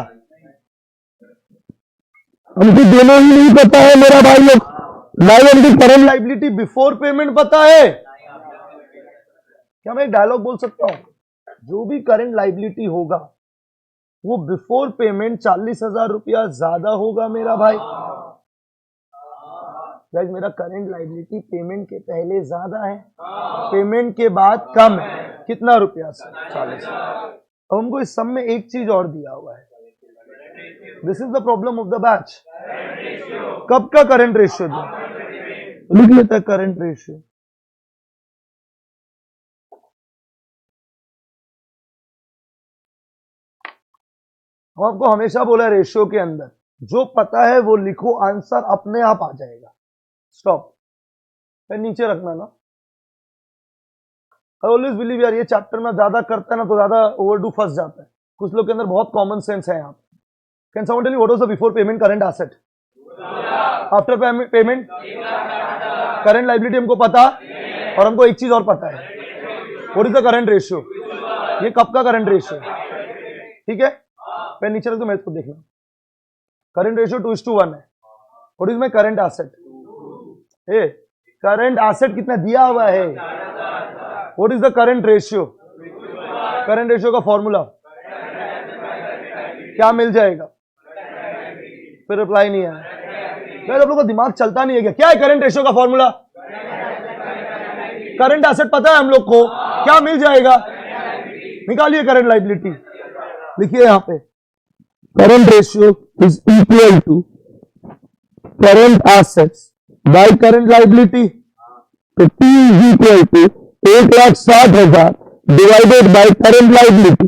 हमको दोनों ही नहीं पता है मेरा भाई लोग। Liability current liability before payment पता है क्या, मैं एक डायलॉग बोल सकता हूं, जो भी करंट लायबिलिटी होगा वो बिफोर पेमेंट 40,000 रुपया ज्यादा होगा मेरा भाई। गाइस मेरा करंट लायबिलिटी पेमेंट के पहले ज्यादा है, पेमेंट के बाद कम है, कितना रुपया से 40। अब हमको इस सम में एक चीज और दिया हुआ है, this is the problem of the batch. कब का करंट रेशियो दिया, लिख लेता है करंट रेशियो। हम आपको हमेशा बोला है रेशियो के अंदर जो पता है वो लिखो, आंसर अपने आप आ जाएगा। स्टॉप, फिर नीचे रखना ना। आई ऑलवेज बिलीव यार ये चैप्टर में ज्यादा करता है ना तो ज्यादा ओवरडू फंस जाता है, कुछ लोग के अंदर बहुत कॉमन सेंस है यहाँ पे। Can someone tell me what was the before payment current asset, after payment current liability हमको पता, और हमको एक चीज और पता है what is the current ratio, ये कब का करंट रेशियो, ठीक है। फिर नीचे रख दो, मैं इसको देखना, करंट रेशियो 2:1 है। What is my current asset, A current asset कितना दिया हुआ है, what is the current ratio, current ratio का फॉर्मूला क्या मिल जाएगा, फिर रिप्लाई नहीं आया। आप लोगों का दिमाग चलता नहीं है क्या है करंट रेशियो का फॉर्मूला, करंट एसेट पता है हम लोग को, क्या मिल जाएगा, निकालिए करंट लायबिलिटी, लिखिए यहां पे current ratio is equal to current assets by current liability. तो T is equal to 1,60,000 divided by current liability.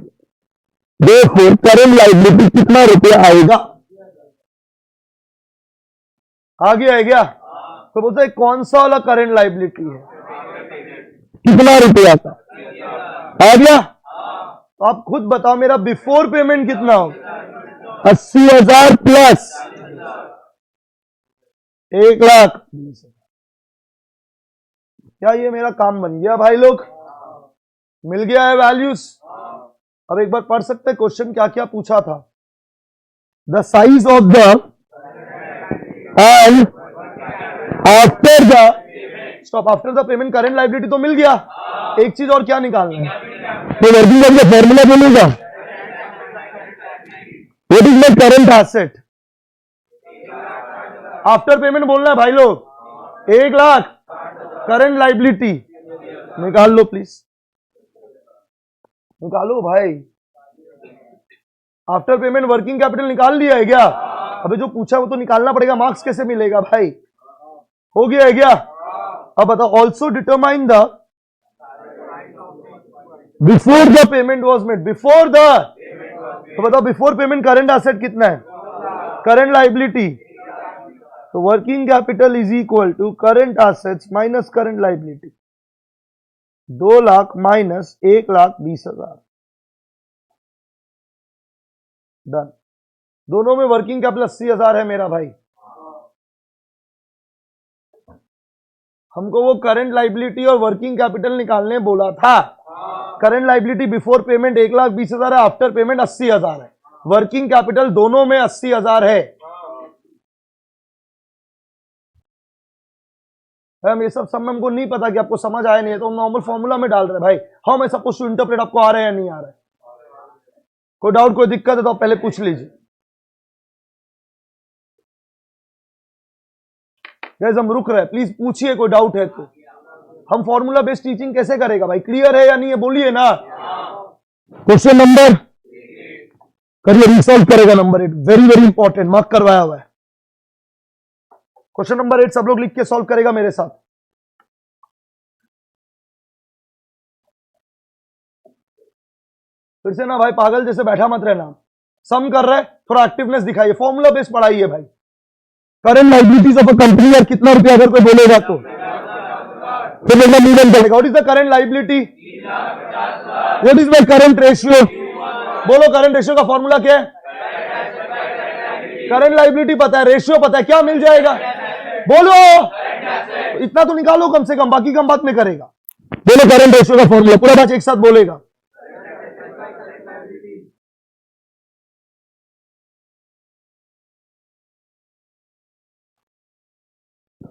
Therefore current liability कितना रुपया आएगा, आ गया है क्या। तो बोलते हैं कौन सा वाला करंट लायबिलिटी है, कितना रुपया का आ गया। तो आप खुद बताओ मेरा बिफोर पेमेंट कितना हो, 80,000 प्लस 1,20,000। क्या ये मेरा काम बन गया भाई लोग, मिल गया है वैल्यूज। अब एक बार पढ़ सकते हैं क्वेश्चन क्या क्या पूछा था। The size of the end after the stop, after the payment current liability तो मिल गया, एक चीज और क्या निकालना है, तो वर्किंग कैपिटल फॉर्मूला बोलेगा, what is my current asset, after payment बोलना है भाई लोग, 1,00,000 करंट लायबिलिटी निकाल लो प्लीज, निकालो भाई। आफ्टर पेमेंट वर्किंग कैपिटल निकाल लिया है क्या, अबे जो पूछा वो तो निकालना पड़ेगा, मार्क्स कैसे मिलेगा भाई, हो गया है क्या। अब बताओ also determine the before the payment was made, before the, तो बताओ बिफोर पेमेंट करंट एसेट कितना है, करंट लायबिलिटी, तो working capital is equal to current assets minus current liability, 2,00,000 minus 1,20,000, done. दोनों में वर्किंग कैपिटल 80,000 है मेरा भाई। हमको वो करंट लायबिलिटी और वर्किंग कैपिटल निकालने बोला था। करंट लायबिलिटी बिफोर पेमेंट 1,20,000 है, आफ्टर पेमेंट 80,000 है, वर्किंग कैपिटल दोनों में 80,000 है। हम ये सब हमको नहीं पता कि आपको समझ आया नहीं है, तो हम नॉर्मल फॉर्मूला में डाल रहे हैं भाई, हाउ मैं सपोज टू इंटरप्रेट, आपको आ रहा है या नहीं आ रहा है, कोई डाउट कोई दिक्कत है तो आप पहले पूछ लीजिए। गाइस हम रुक रहे हैं, प्लीज पूछिए कोई डाउट है तो। हम फॉर्मूला बेस्ड टीचिंग कैसे करेगा भाई, क्लियर है या नहीं है बोलिए ना। क्वेश्चन नंबर करिए, रिसॉल्व करेगा number 8, very very important, mark करवाया हुआ है। क्वेश्चन नंबर 8 सब लोग लिख के सॉल्व करेगा मेरे साथ। फिर से ना भाई पागल जैसे बैठा मत रहना, सम कर रहे थोड़ा एक्टिवनेस दिखाइए, फॉर्मूला बेस्ड पढ़ाई है भाई। Current liabilities of a company, यार कितना रुपया अगर कोई बोलेगा तो फिर देखना मीडियम करेगा। What is the current liability, what is my current ratio, बोलो करंट रेशियो का फॉर्मूला क्या है? करंट लाइबिलिटी पता है, रेशियो पता है, क्या मिल जाएगा? बोलो, इतना तो निकालो कम से कम, बाकी कम बात में करेगा। बोलो करंट रेशियो का फॉर्मूला, पूरा बैच एक साथ बोलेगा।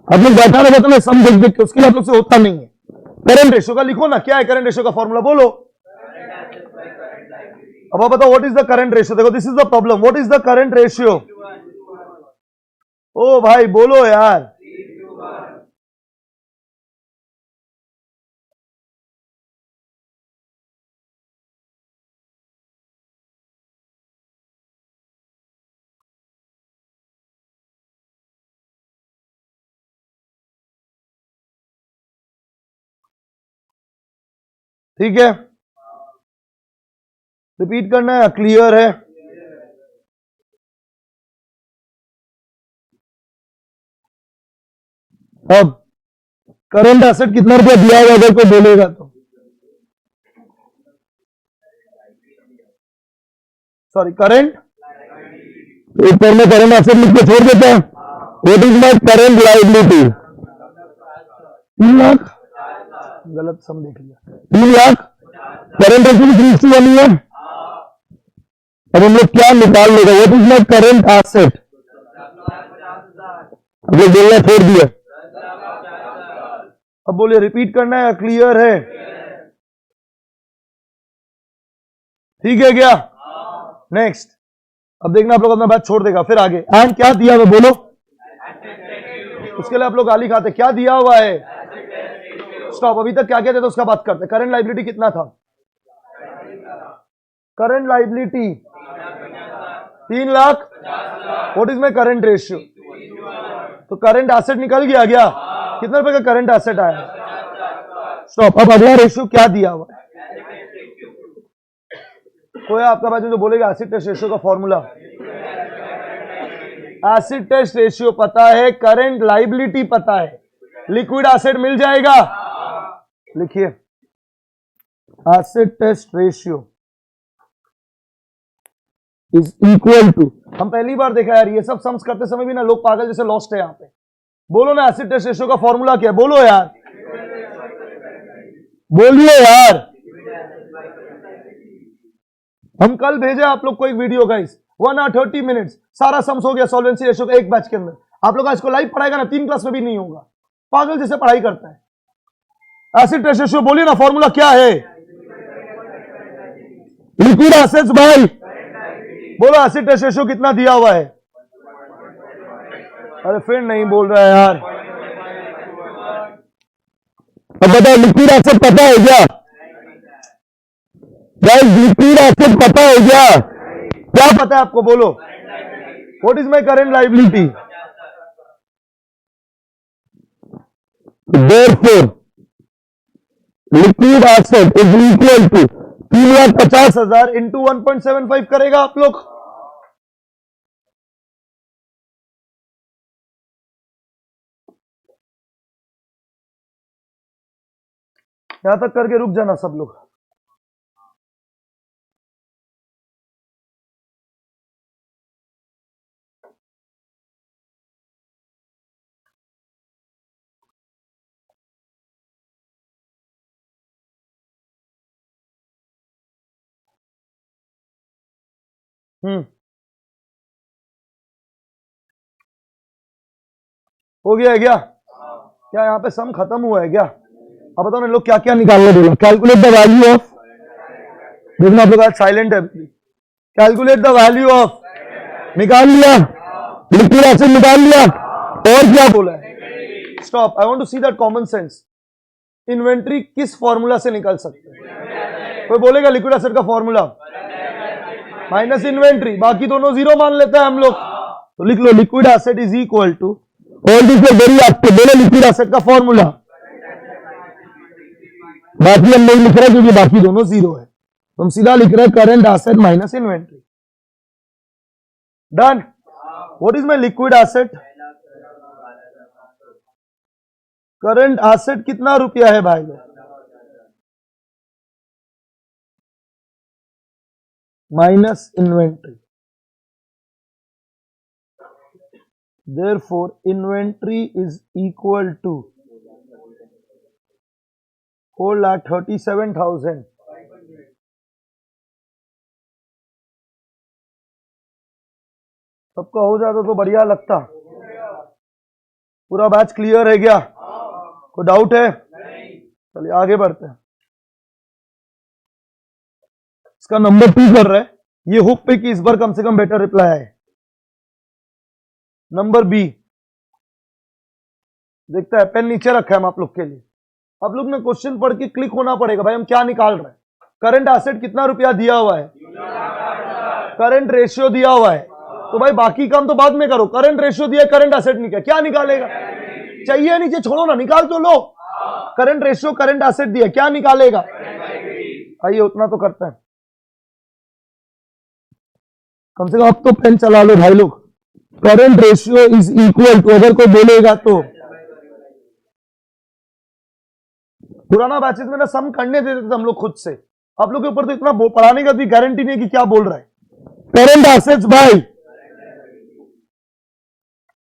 आप लोग बैठा रहता मैं सम देख देख के, उसके लिए आप लोग से होता नहीं है। करंट रेशियो का लिखो ना, क्या है करंट रेशियो का फॉर्मूला, बोलो। अब आप बताओ what is the current ratio. देखो this is the problem, what is the current ratio? ओ भाई बोलो यार, ठीक है, रिपीट करना है, क्लियर है? अब करंट एसेट कितना रुपया दिया हुआ अगर कोई बोलेगा तो, सॉरी करंट, ऊपर में करंट एसेट लिख के छोड़ देते हैं। What is my current liability, 3 lakh, गलत सम देख लिया, 3 लाख करंट एसेट 3:1 है। अब हम लोग क्या निकाल लेगा, what is my current asset, अब लोग बोलना छोड़ दिया। अब बोलिए रिपीट करना है, क्लियर है? ठीक है क्या? नेक्स्ट, अब देखना आप लोग अपना बात छोड़ देगा, फिर आगे। एंड क्या दिया हुआ बोलो, उसके लिए आप लोग गाली खाते, क्या दिया हुआ है? स्टॉप, अभी तक क्या क्या था तो उसका बात करते। करंट लाइबिलिटी कितना था? Current liability 3 lakh. What is my current ratio? तो करंट एसेट निकल गया क्या? कितने रुपए का करंट एसेट आया? स्टॉप, अब अगला रेशियो क्या दिया हुआ? कोई आपका बात जो बोलेगा एसिड टेस्ट रेशियो का फॉर्मूला, एसिड टेस्ट रेशियो पता है, करंट लाइबिलिटी पता है, लिक्विड एसेट मिल जाएगा। लिखिए acid test ratio is equal to, हम पहली बार देखा यार, ये सब सम्स करते समय भी ना लोग पागल जैसे लॉस्ट है यहाँ पे। बोलो ना एसिड टेस्ट रेशियो का फॉर्मूला क्या है, बोलो यार, बोलिए यार। हम कल भेजे आप लोग को एक वीडियो गाइस, 1 hour 30 minutes, सारा सम्स हो गया सॉल्वेंसी रेशियो का एक बैच के अंदर। आप लोग इसको लाइव पढ़ाएगा ना, 3 क्लास में भी नहीं होगा, पागल जैसे पढ़ाई करता है। एसिड टेस्ट रेशियो बोलिए ना, फॉर्मूला क्या है? लिक्विड एसेट्स भाई, बोलो एसिड टेस्ट रेशियो कितना दिया हुआ है? अरे फिर नहीं बोल रहा है यार। अब बताओ लिक्विड एसेट पता है क्या गाइस, लिक्विड एसेट पता है क्या? क्या पता है आपको, बोलो। What is my current liability? Therefore, liquid asset is equal to 3,50,000 into 1.75 करेगा आप लोग। यहां तक करके रुक जाना सब लोग। हो गया है क्या? क्या यहाँ पे सम खत्म हुआ है क्या? अब बताओ ना लोग क्या क्या निकालने बोला। कैलकुलेट द वैल्यू ऑफ, देखना आप लोग आज साइलेंट है। कैलकुलेट द वैल्यू ऑफ, निकाल लिया, लिक्विड एसिड निकाल लिया, और क्या बोला है? Stop, I want to see that common sense. Inventory किस फॉर्मूला से निकाल सकते हैं? कोई बोलेगा लिक्विड एसेट का फॉर्मूला माइनस इन्वेंट्री, बाकी दोनों जीरो मान लेते हैं हम लोग, तो लिख लो liquid asset is equal to, all this is very active, बोलो लिक्विड एसेट का फॉर्मूला। बाकी हम नहीं लिख रहे क्योंकि बाकी दोनों जीरो है, तो हम सीधा लिख रहे हैं current asset minus inventory. Done. What is my liquid asset? Current asset कितना रुपया है भाई लोग? Minus inventory, therefore inventory is equal to 4,37,000। सबका हो जाता तो बढ़िया लगता। पूरा बैच क्लियर है क्या? कोई डाउट है? चलिए आगे बढ़ते हैं। इसका नंबर 2 कर रहा है, ये होप पे कि इस बार कम से कम बेटर रिप्लाई आए। नंबर बी देखता है, पेन नीचे रखा है हम आप लोग के लिए। आप लोग ने क्वेश्चन पढ़ के क्लिक होना पड़ेगा भाई हम क्या निकाल रहे हैं। करंट एसेट कितना रुपया दिया हुआ है, करंट रेशियो दिया हुआ है, तो भाई बाकी काम तो बाद में करो। करंट रेशियो दिया, करंट एसेट निकल, क्या निकालेगा? चाहिए नीचे छोड़ो ना, निकाल तो लो। करंट रेशियो करंट एसेट दिया, क्या निकालेगा? आइए उतना तो करते हैं, कम से कम अब तो पेन चला लो भाई लोग। Current ratio is equal to, अगर कोई बोलेगा तो पुराना बैचेस में ना सम करने देते थे हम लोग खुद से, आप लोग के ऊपर तो इतना पढ़ाने का भी गारंटी नहीं है कि क्या बोल रहा है। करंट एसेट्स बाय,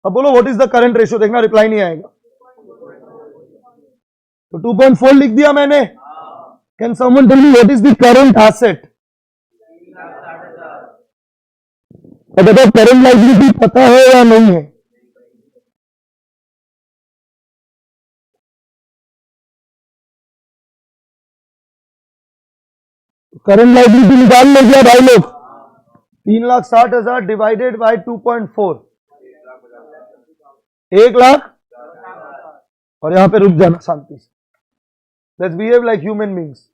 अब बोलो what is the current ratio, देखना रिप्लाई नहीं आएगा। तो 2.4 लिख दिया मैंने। Can someone tell me what is the current asset? अब बताओ करंट लायबिलिटी पता है या नहीं है? करंट लायबिलिटी निकाल लो क्या भाई लोग? 3,60,000 डिवाइडेड बाय 2.4, 1 लाख। और यहां पे रुक जाना शांति से, let's behave like human beings.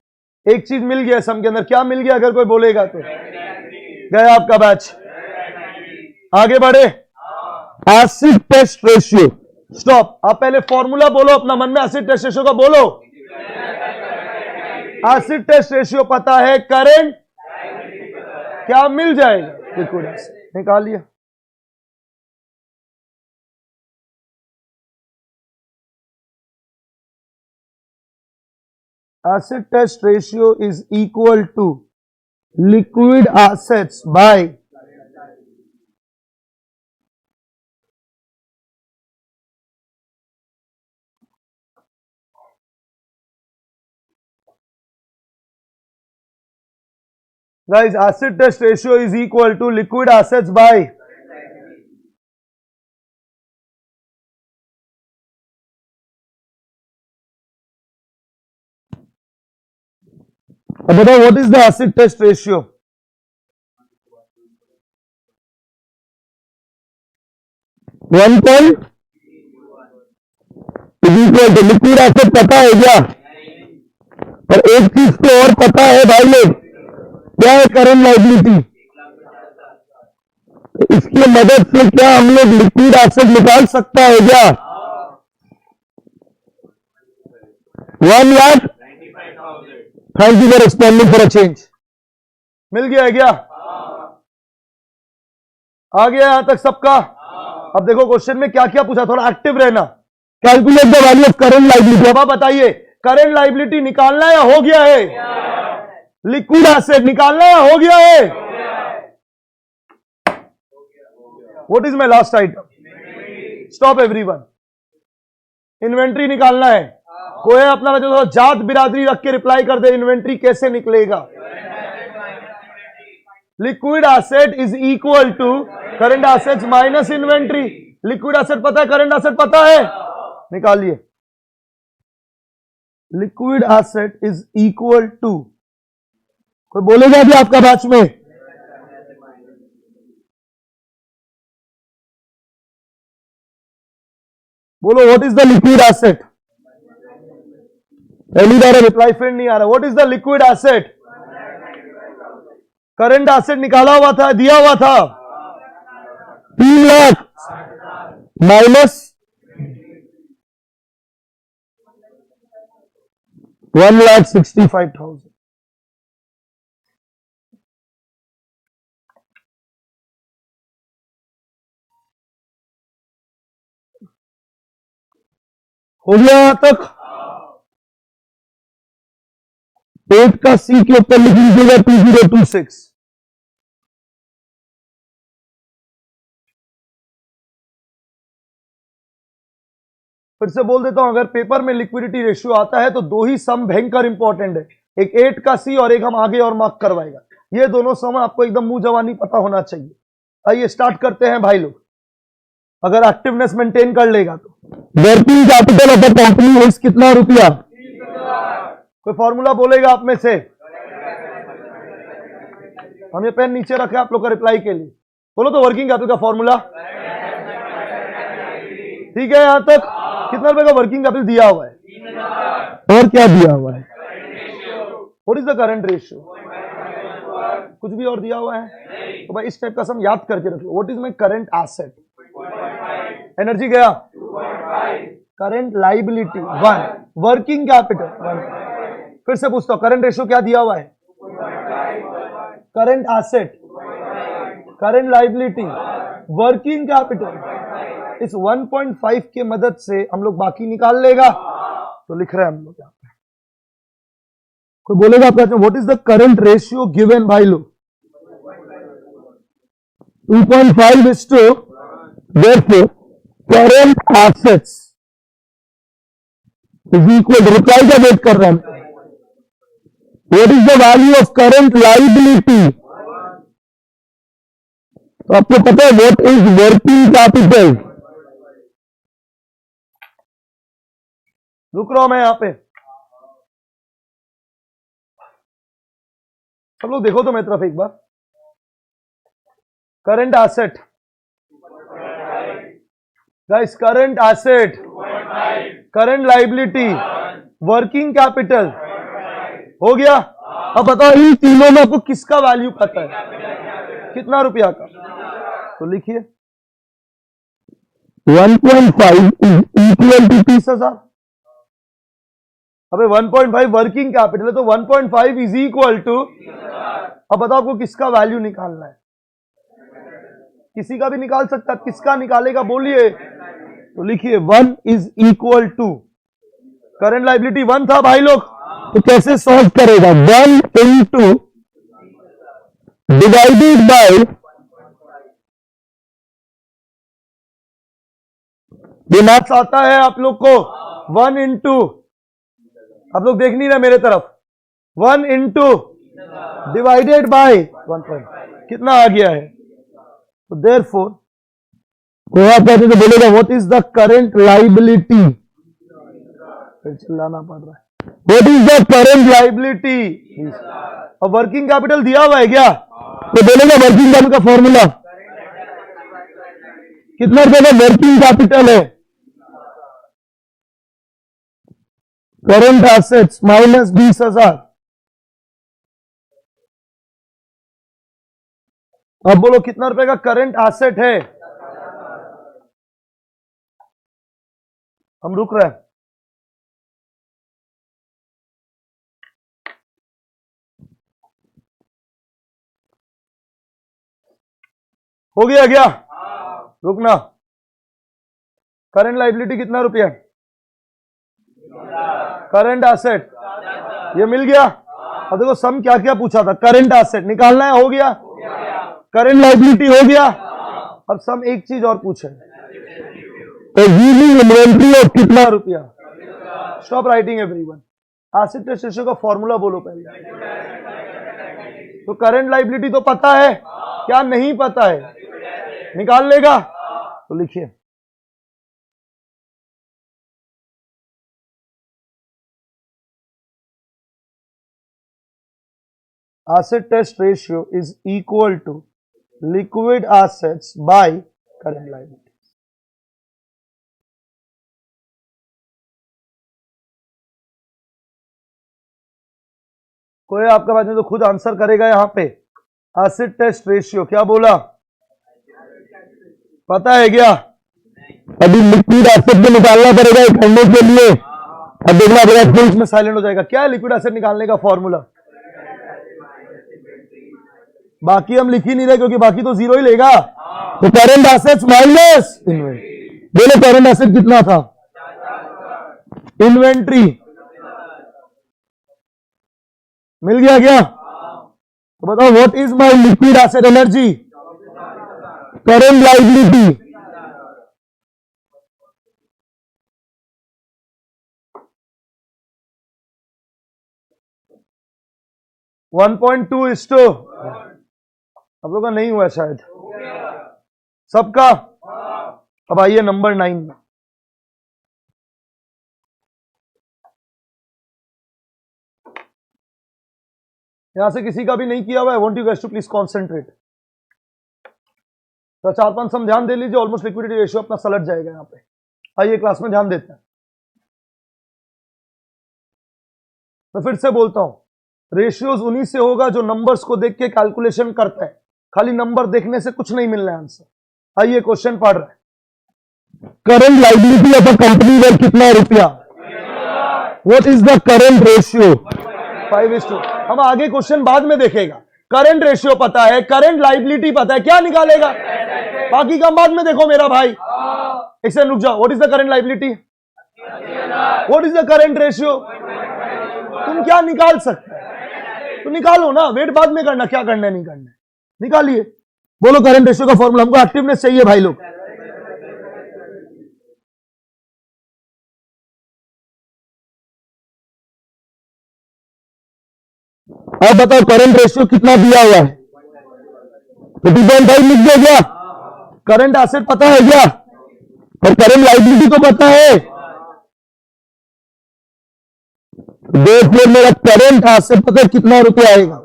एक चीज मिल गया सम के अंदर, क्या मिल गया अगर कोई बोलेगा तो? गया आपका बैच। आगे बढ़े। Acid test ratio, stop. आप पहले फॉर्मूला बोलो अपना मन में, एसिड टेस्ट रेशियो का बोलो। एसिड टेस्ट रेशियो पता है, करंट क्या मिल जाएगा? लिक्विड एसिड निकाल लिया। Acid test ratio is equal to liquid assets by guys, acid test ratio is equal to liquid assets by अब बताओ what is the acid test ratio? One point liquid asset पता है क्या? और एक चीज तो और पता है भाई लोग, क्या है? Current liability. इसकी मदद से क्या हम लोग लिक्विड एसेट निकाल सकता है क्या? 1 lakh. Thank you for expending for a change. मिल गया है क्या? आ गया यहां तक सबका? अब देखो क्वेश्चन में क्या क्या पूछा, थोड़ा एक्टिव रहना। Calculate the value of current liability. अब आप बताइए करंट लायबिलिटी निकालना या हो गया है? लिक्विड एसेट निकालना या हो गया है? What is my last item? Stop everyone. Inventory निकालना है। कोई अपना बच्चा थोड़ा जात बिरादरी रख के रिप्लाई कर दे, इन्वेंट्री कैसे निकलेगा? Liquid asset is equal to current assets minus inventory. Liquid asset पता है, करंट एसेट पता है, निकालिए। Liquid asset is equal to, कोई बोलेगा भी आपका बैच में? बोलो what is the liquid asset? पहली बार रिप्लाई फिर नहीं आ रहा। What is the liquid asset? Current asset निकाला हुआ था, दिया हुआ था 3 लाख माइनस 1,65,000। हो गया यहां तक? 8 का सी के ऊपर लिख लीजिएगा 2026। फिर से बोल देता हूं, अगर पेपर में लिक्विडिटी रेशियो आता है तो दो ही सम भयंकर इंपॉर्टेंट है, एक 8 का सी और एक हम आगे और मार्क करवाएगा। ये दोनों सम आपको एकदम मुंह जवानी पता होना चाहिए। आइए स्टार्ट करते हैं भाई लोग, अगर एक्टिवनेस मेंटेन कर लेगा तो। Working capital of the company is कितना रुपया? कोई फॉर्मूला बोलेगा आप में से? हम ये पेन नीचे रखे आप लोग का रिप्लाई के लिए, बोलो तो वर्किंग कैपिटल का फॉर्मूला। ठीक है, यहां तक कितना रुपए का वर्किंग कैपिटल दिया हुआ है और क्या दिया हुआ है? What is the current ratio? कुछ भी और दिया हुआ है? तो भाई इस टाइप का सम याद करके रख लो। What is my current asset? Energy गया। Current liability 1, working capital 1। फिर से पूछता हूं, करंट रेशियो क्या दिया हुआ है? Current asset, current liability, working capital. इस 1.5 के मदद से हम लोग बाकी निकाल लेगा। तो लिख रहे हैं हम लोग यहाँ पे। कोई बोलेगा आपका, what is the current ratio given भाई लोग? 2.5 is to therefore current assets is equal to, reply का वेट कर रहे हैं। What is the value of current liability? तो आपको पता है what is working capital? रुक रहा हूं मैं यहां पे, सब लोग देखो तो मेरी तरफ एक बार। Current asset guys, current asset, current liability, working capital हो गया। अब बताओ इन तीनों में आपको किसका वैल्यू पता है? कितना रुपया का? तो लिखिए 1.5 is equal to 30,000। अबे 1.5 वर्किंग कैपिटल है तो 1.5 इज इक्वल टू, अब बताओ आपको किसका वैल्यू निकालना है? किसी का भी निकाल सकता है, किसका निकालेगा बोलिए? तो लिखिए 1 is equal to, current liability 1 था भाई लोग। तो कैसे सॉल्व करेगा? 1 into डिवाइडेड बाय, ये मैथ्स आता है आप लोग को? 1 इंटू, आप लोग देख नहीं रहे मेरे तरफ, 1 इंटू डिवाइडेड बाय 1. कितना आ गया है? तो देयरफॉर कोई आप कहते तो बोलेगा what is the current liability? फिर चिल्लाना पड़ रहा है। What is the current liability, अब वर्किंग कैपिटल दिया हुआ है क्या? तो बोलेगा वर्किंग कैपिटल का फॉर्मूला कितना रुपए का वर्किंग कैपिटल है? Current assets minus 20,000। अब बोलो कितना रुपए का करंट एसेट है? हम रुक रहे हैं। हो गया क्या? रुकना। करंट लाइबिलिटी कितना रुपया? करंट एसेट ये मिल गया। अब देखो सम क्या क्या पूछा था, करंट एसेट निकालना है, हो गया। करंट लाइबिलिटी हो गया। अब सम एक चीज और पूछे, इन्वेंट्री ऑफ कितना रुपया? Stop writing everyone, asset test ratio का फॉर्मूला बोलो पहले। तो करंट लाइबिलिटी तो पता है, क्या नहीं पता है? निकाल लेगा। तो लिखिए asset test ratio is equal to liquid assets by current liability. कोई आपका बात नहीं तो खुद आंसर करेगा यहां पे। एसिड टेस्ट रेशियो क्या बोला? पता है क्या? अभी लिक्विड एसिड को निकालना पड़ेगा करने के लिए। अब देखना पड़ेगा इसमें साइलेंट हो जाएगा। क्या है लिक्विड एसिड निकालने का फॉर्मूला? बाकी हम लिख ही नहीं रहे क्योंकि बाकी तो जीरो ही लेगा। तो करंट एसेट्स माइनस इन्वेंट्री। बोले करंट एसेट कितना था? इन्वेंट्री मिल गया क्या? तो बताओ what is my liquid asset energy? Current liability. 1.2:, आप लोग का नहीं हुआ शायद, सबका। अब आइए नंबर 9 में। यहां से किसी का भी नहीं किया हुआ है। Want you guys to please concentrate. तो 4-5 सम ध्यान दे लीजिए। ऑलमोस्ट लिक्विडिटी रेशियो अपना सलट जाएगा यहां पे। आइए क्लास में ध्यान देते हैं। मैं फिर से बोलता हूं, रेशियोज उन्हीं से होगा जो नंबर्स को देख के कैलकुलेशन करता है। खाली नंबर देखने से कुछ नहीं मिलना है आंसर। आइए क्वेश्चन पढ़ रहे हैं। Current liability of a company worth कितना रुपया? What is the current ratio? 5:2। हम आगे क्वेश्चन बाद में देखेगा। करंट रेशियो पता है, करंट लाइबिलिटी पता है, क्या निकालेगा? बाकी का बाद में देखो मेरा भाई। एक सेकंड रुक जाओ। What is the current liability? What is the current ratio? तुम क्या निकाल सकते हैं? तो निकालो ना, वेट बाद में करना। क्या करना है नहीं करना है निकालिए। बोलो करंट रेशियो का फॉर्मूला। हमको एक्टिवनेस चाहिए भाई लोग। अब बताओ करंट रेशियो कितना दिया हुआ है? 50.5 लिख दिया क्या? करंट एसेट पता है क्या? और करंट लायबिलिटी तो पता है। देखिए मेरा करंट एसेट पता है कितना रुपया आएगा?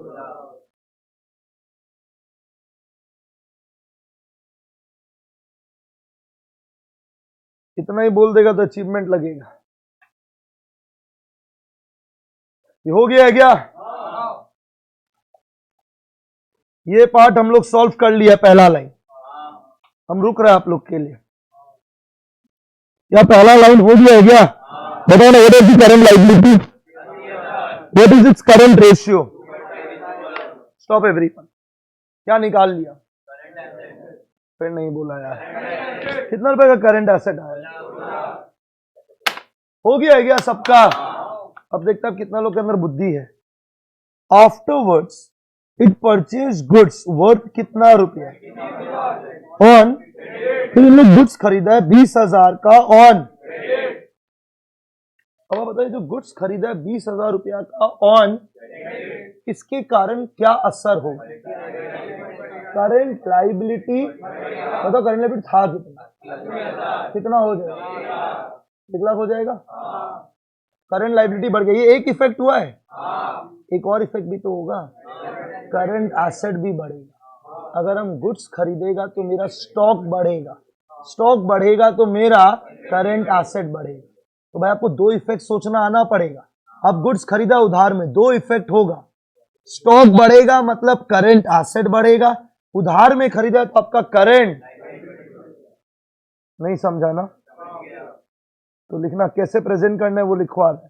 इतना ही बोल देगा तो अचीवमेंट लगेगा। ये हो गया है क्या? ये पार्ट हम लोग सॉल्व कर लिया पहला लाइन। हम रुक रहे हैं आप लोग के लिए। क्या पहला लाइन हो गया है क्या? बताओ ना, what is the current liability? What is its current ratio? Stop everyone. क्या निकाल लिया? फिर नहीं बोला यार। कितना रुपए का करंट एसेट आया? हो गया है क्या सबका? अब देखता हूं कितना लोग के अंदर बुद्धि है। Afterwards it purchase goods worth कितना रुपया? ऑन। फिर इन लोग गुड्स खरीदा है 20,000 का ऑन। अब आप बताइए, जो गुड्स खरीदा है 20,000 रुपया का ऑन, इसके कारण क्या असर होगा? करंट लाइबिलिटी बताओ। करंट लाइबिलिटी था कितना हो जाएगा? 1 लाख हो जाएगा। करंट लाइबिलिटी बढ़ गई। ये एक इफेक्ट हुआ है, एक और इफेक्ट भी तो होगा। करंट एसेट भी बढ़ेगा। अगर हम गुड्स खरीदेगा तो मेरा स्टॉक बढ़ेगा, स्टॉक बढ़ेगा तो मेरा करंट एसेट बढ़ेगा। तो भाई आपको 2 इफेक्ट सोचना आना पड़ेगा। आप गुड्स खरीदा उधार में, 2 इफेक्ट होगा। स्टॉक बढ़ेगा मतलब करंट एसेट बढ़ेगा। उधार में खरीदा तो आपका करंट नहीं समझा ना? तो लिखना कैसे प्रेजेंट करना है वो लिखवा रहे।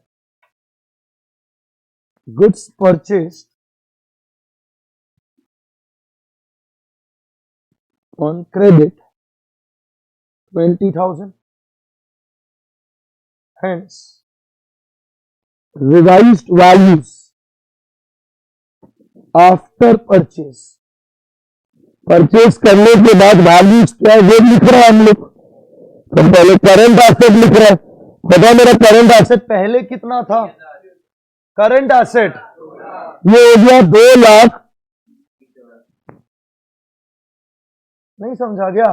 Goods purchase on credit 20,000, hence revised values after purchase। Purchase करने के बाद वैल्यूज क्या है वो लिख रहा है हम लोग। तो पहले करंट एसेट लिख रहा है। बताओ मेरा करंट एसेट पहले कितना था? करंट एसेट ये हो गया 2 लाख। नहीं समझा गया?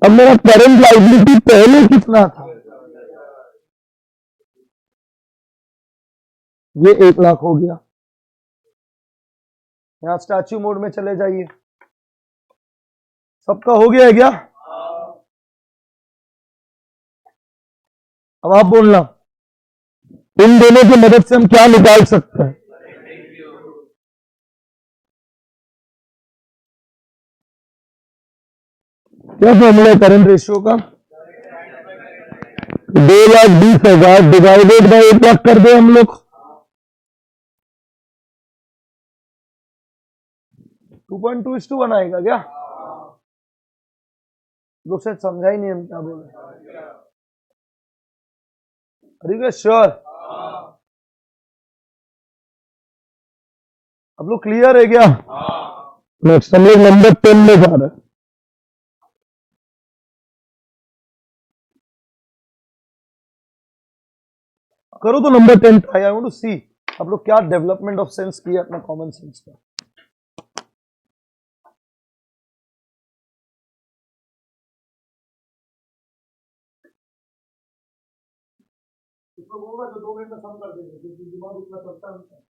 अब मेरा करंट लायबिलिटी पहले कितना था? ये 1 लाख हो गया। यहां स्टैच्यू मोड में चले जाइए। सबका हो गया है क्या? अब आप बोलना, इन दोनों की मदद से हम क्या निकाल सकते हैं? क्या फॉर्मूला है करंट रेशियो का? 2,20,000 डिवाइडेड बाई 1 लाख कर दे हम लोग। 2.2:1 आएगा क्या? लोग शायद समझा ही नहीं हम क्या बोल रहे। अरे श्योर अब लोग क्लियर है क्या? नेक्स्ट हम लोग नंबर 10 में जा रहे हैं। करो तो number 10 try. I want to see आप लोग क्या डेवलपमेंट ऑफ सेंस किया अपना कॉमन सेंस का। होगा तो 2 मिनट में कम कर देंगे क्योंकि दिमाग उतना चलता है।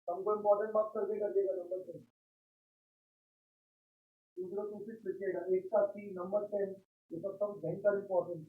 हमको इम्पोर्टेंट बात करके कर देगा नंबर 10। दूसरा 26 लिखिएगा एक साथ 3 नंबर 10 ये सब भयंकर इम्पोर्टेंट।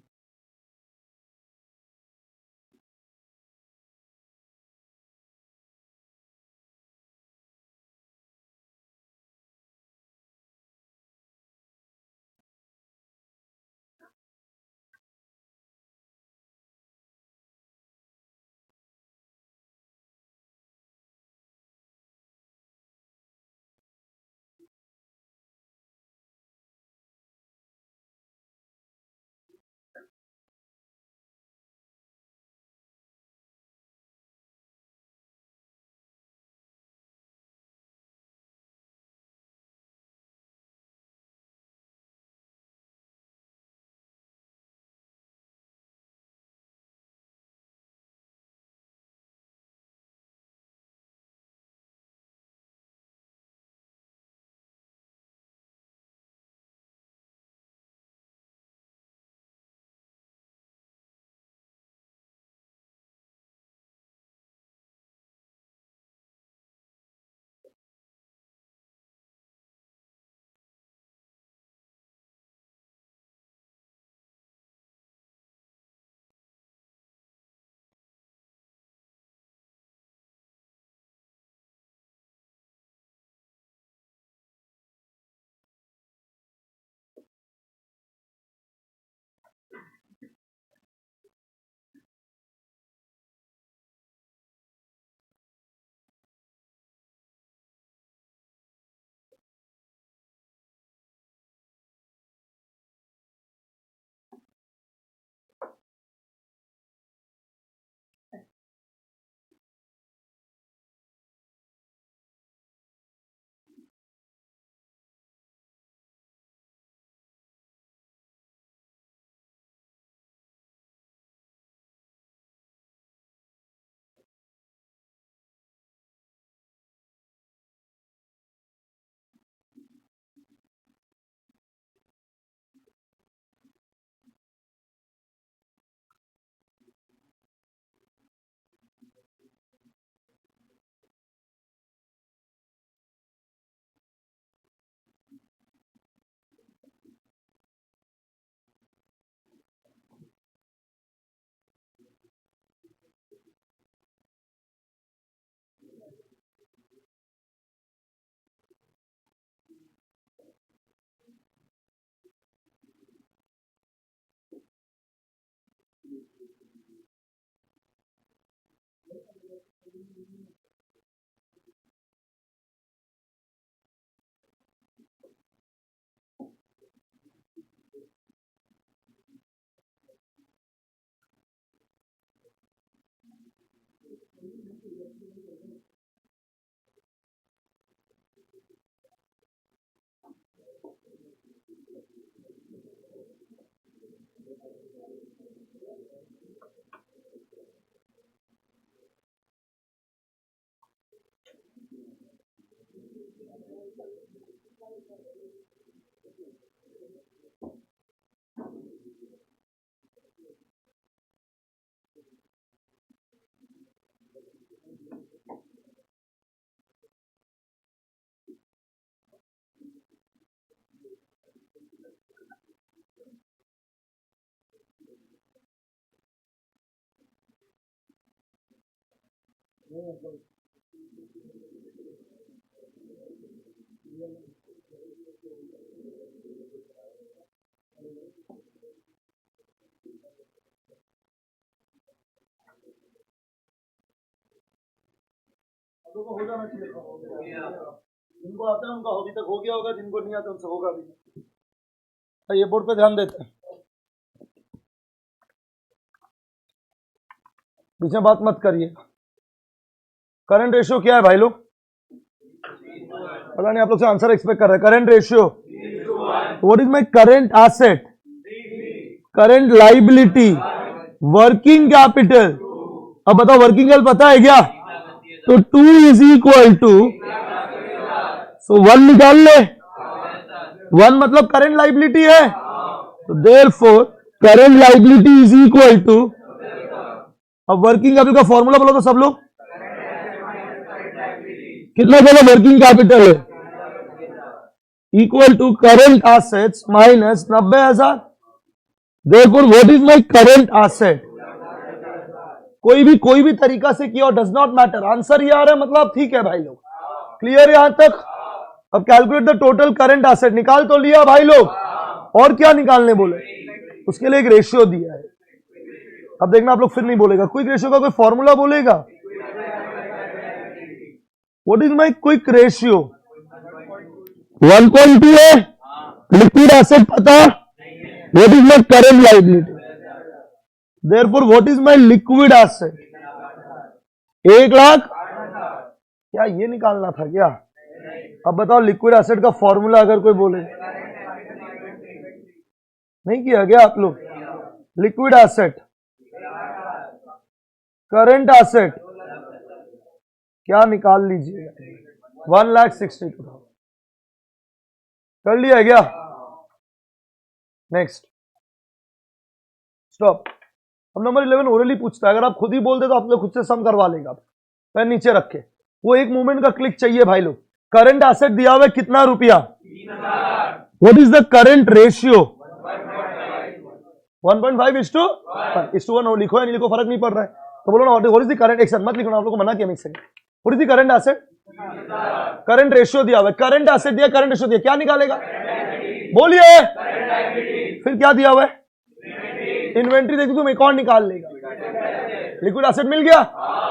हो जाना चाहिए था, हो गया। जिनको आता है उनका अभी तक हो गया होगा, जिनको नहीं आता उनसे होगा भी नहीं। ये बोर्ड पे ध्यान देते हैं, बीच में बात मत करिए। करंट रेशियो क्या है भाई लोग? पता नहीं, आप लोग से आंसर एक्सपेक्ट कर रहे हैं। Current ratio, what is my current asset, current liability, working capital. अब बताओ वर्किंग कैपिटल पता है क्या? तो 2 इज इक्वल टू, सो 1 निकाल ले। 1 मतलब करंट लाइबिलिटी है, तो therefore current liability is equal to, अब वर्किंग कैपिटल का फॉर्मूला बोलो तो सब लोग, कितना ज्यादा वर्किंग कैपिटल है, equal to current assets minus 90,000। Therefore what is my current asset? कोई भी तरीका से किया डज नॉट मैटर, आंसर ये आ रहा है मतलब ठीक है भाई लोग, क्लियर है यहां तक? अब calculate the total current asset, निकाल तो लिया भाई लोग, और क्या निकालने बोले? उसके लिए एक रेशियो दिया है। अब देखना आप लोग फिर नहीं बोलेगा, क्विक रेशियो का कोई फॉर्मूला बोलेगा? What is my quick ratio? 1.2 है, लिक्विड एसेट पता, what is my current liability, therefore what is my liquid asset? 1 lakh. क्या ये निकालना था क्या? अब बताओ लिक्विड एसेट का फॉर्मूला अगर कोई बोले, नहीं किया क्या आप लोग? लिक्विड एसेट, करंट एसेट, क्या निकाल लीजिए? 1,62,000 कर लिया है क्या? Next, stop. अब नंबर 11 ओरली पूछता है, अगर आप खुद ही बोल दे तो आप लोग खुद से सम करवा लेगा। पेन नीचे रखे, वो एक मूवमेंट का क्लिक चाहिए भाई लोग। करंट एसेट दिया हुआ है कितना रुपया? What is the current ratio? 1.5:1 लिखो या नहीं लिखो फर्क नहीं पड़ रहा है, तो बोलो ना व्हाट इज द करंट, एक सेकंड मत लिखो ना, आप लोग को मना किया मैं एक second. What is the current asset? Current ratio दिया हुआ है, करंट एसेट दिया, करंट रेशियो दिया, क्या निकालेगा? बोलिए। फिर क्या दिया हुआ है? इन्वेंट्री देखी तुम, एक और निकाल लेगा। लिक्विड एसेट मिल गया,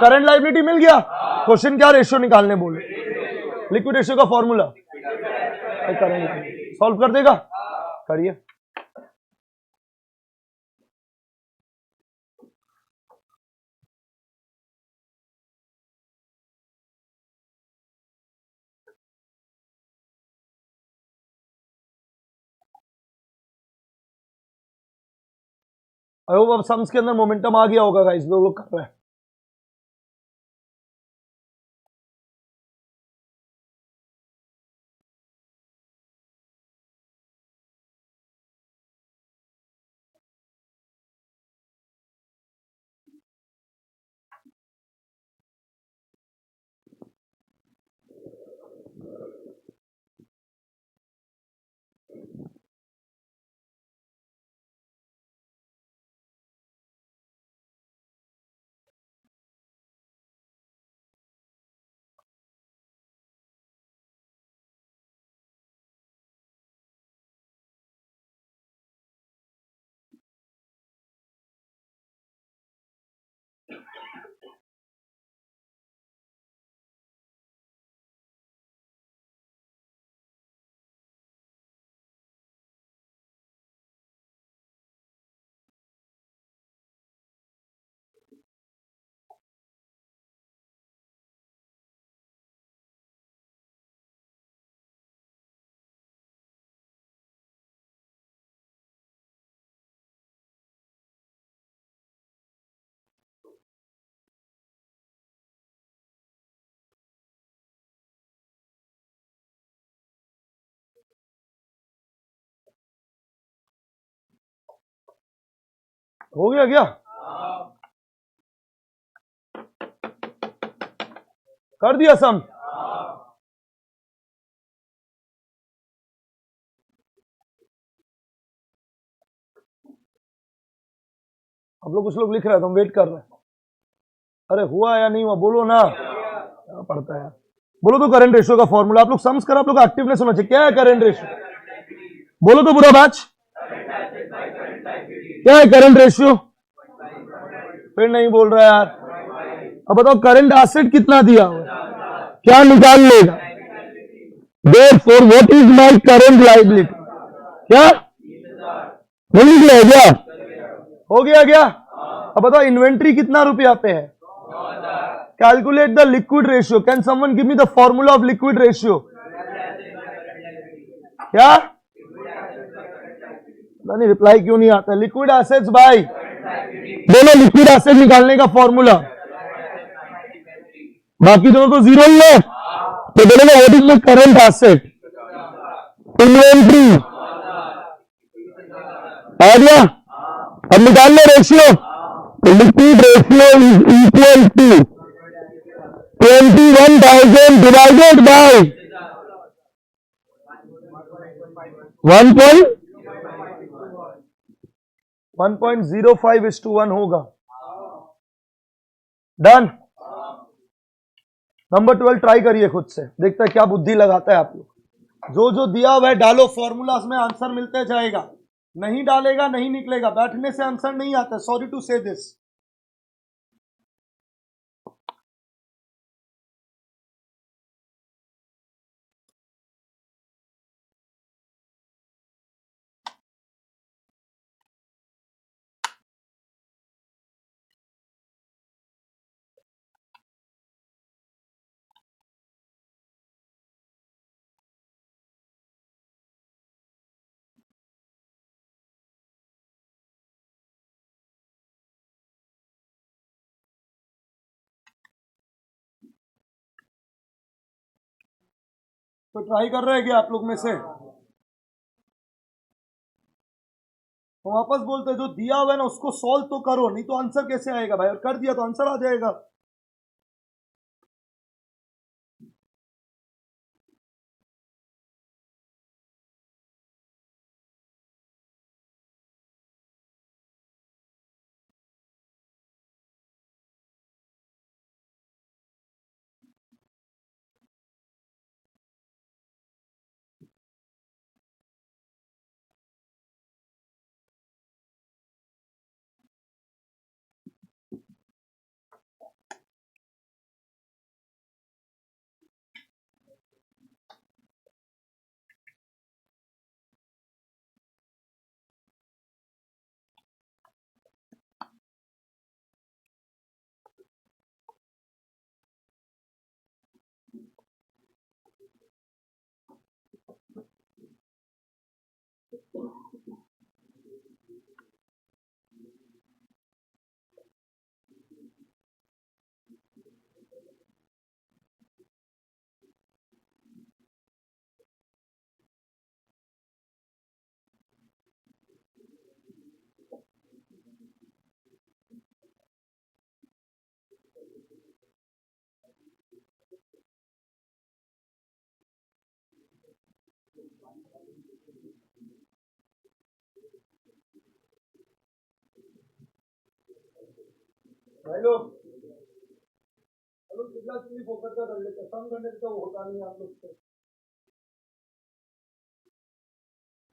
करंट लायबिलिटी मिल गया, क्वेश्चन क्या रेशियो निकालने बोले? लिक्विड रेशियो का फॉर्मूला करंट सॉल्व कर देगा, करिए। अब सम्स के अंदर मोमेंटम आ गया होगा गाइस, लोग कर रहे हैं। हो गया क्या? कर दिया सम? आप लोग कुछ लोग लिख रहे हैं तो हम वेट कर रहे हैं। अरे हुआ या नहीं हुआ बोलो ना, क्या पड़ता है। बोलो तो करंट रेशियो का फॉर्मूला, आप लोग सम्स करो, आप लोग एक्टिवनेस होना चाहिए। क्या है करंट रेशियो? बोलो तो पूरा बैच, क्या है करंट रेशियो? फिर नहीं बोल रहा यार। अब बताओ करंट एसेट कितना दिया हुआ, क्या निकाल लेगा? Therefore, what is my current liability? क्या नहीं निकला है क्या? हो गया क्या? अब बताओ इन्वेंट्री कितना रुपया पे है? Calculate the liquid ratio. Can someone give me the formula of liquid ratio? क्या नहीं, रिप्लाई क्यों नहीं आता? लिक्विड एसेट्स बाय, दोनों लिक्विड एसेट निकालने का फॉर्मूला, बाकी दोनों तो जीरो ही है। तो बोलेगा what is my current asset? Inventory आ गया। अब निकाल लो ratio. Liquid ratio is equal to 21,000 divided by 1.05:1 होगा। डन। नंबर 12 ट्राई करिए खुद से, देखता है क्या बुद्धि लगाता है आप लोग। जो जो दिया हुआ है डालो फॉर्मूलाज में, आंसर मिलते जाएगा। नहीं डालेगा नहीं निकलेगा, बैठने से आंसर नहीं आता। सॉरी टू से दिस। तो ट्राई कर रहे हैं क्या आप लोग में से? तो वापस बोलते हैं जो दिया हुआ है ना उसको सॉल्व तो करो, नहीं तो आंसर कैसे आएगा भाई? और कर दिया तो आंसर आ जाएगा। भाई लोग कितना फोकस कर लेते, सम करने तो होता नहीं आप लोग से।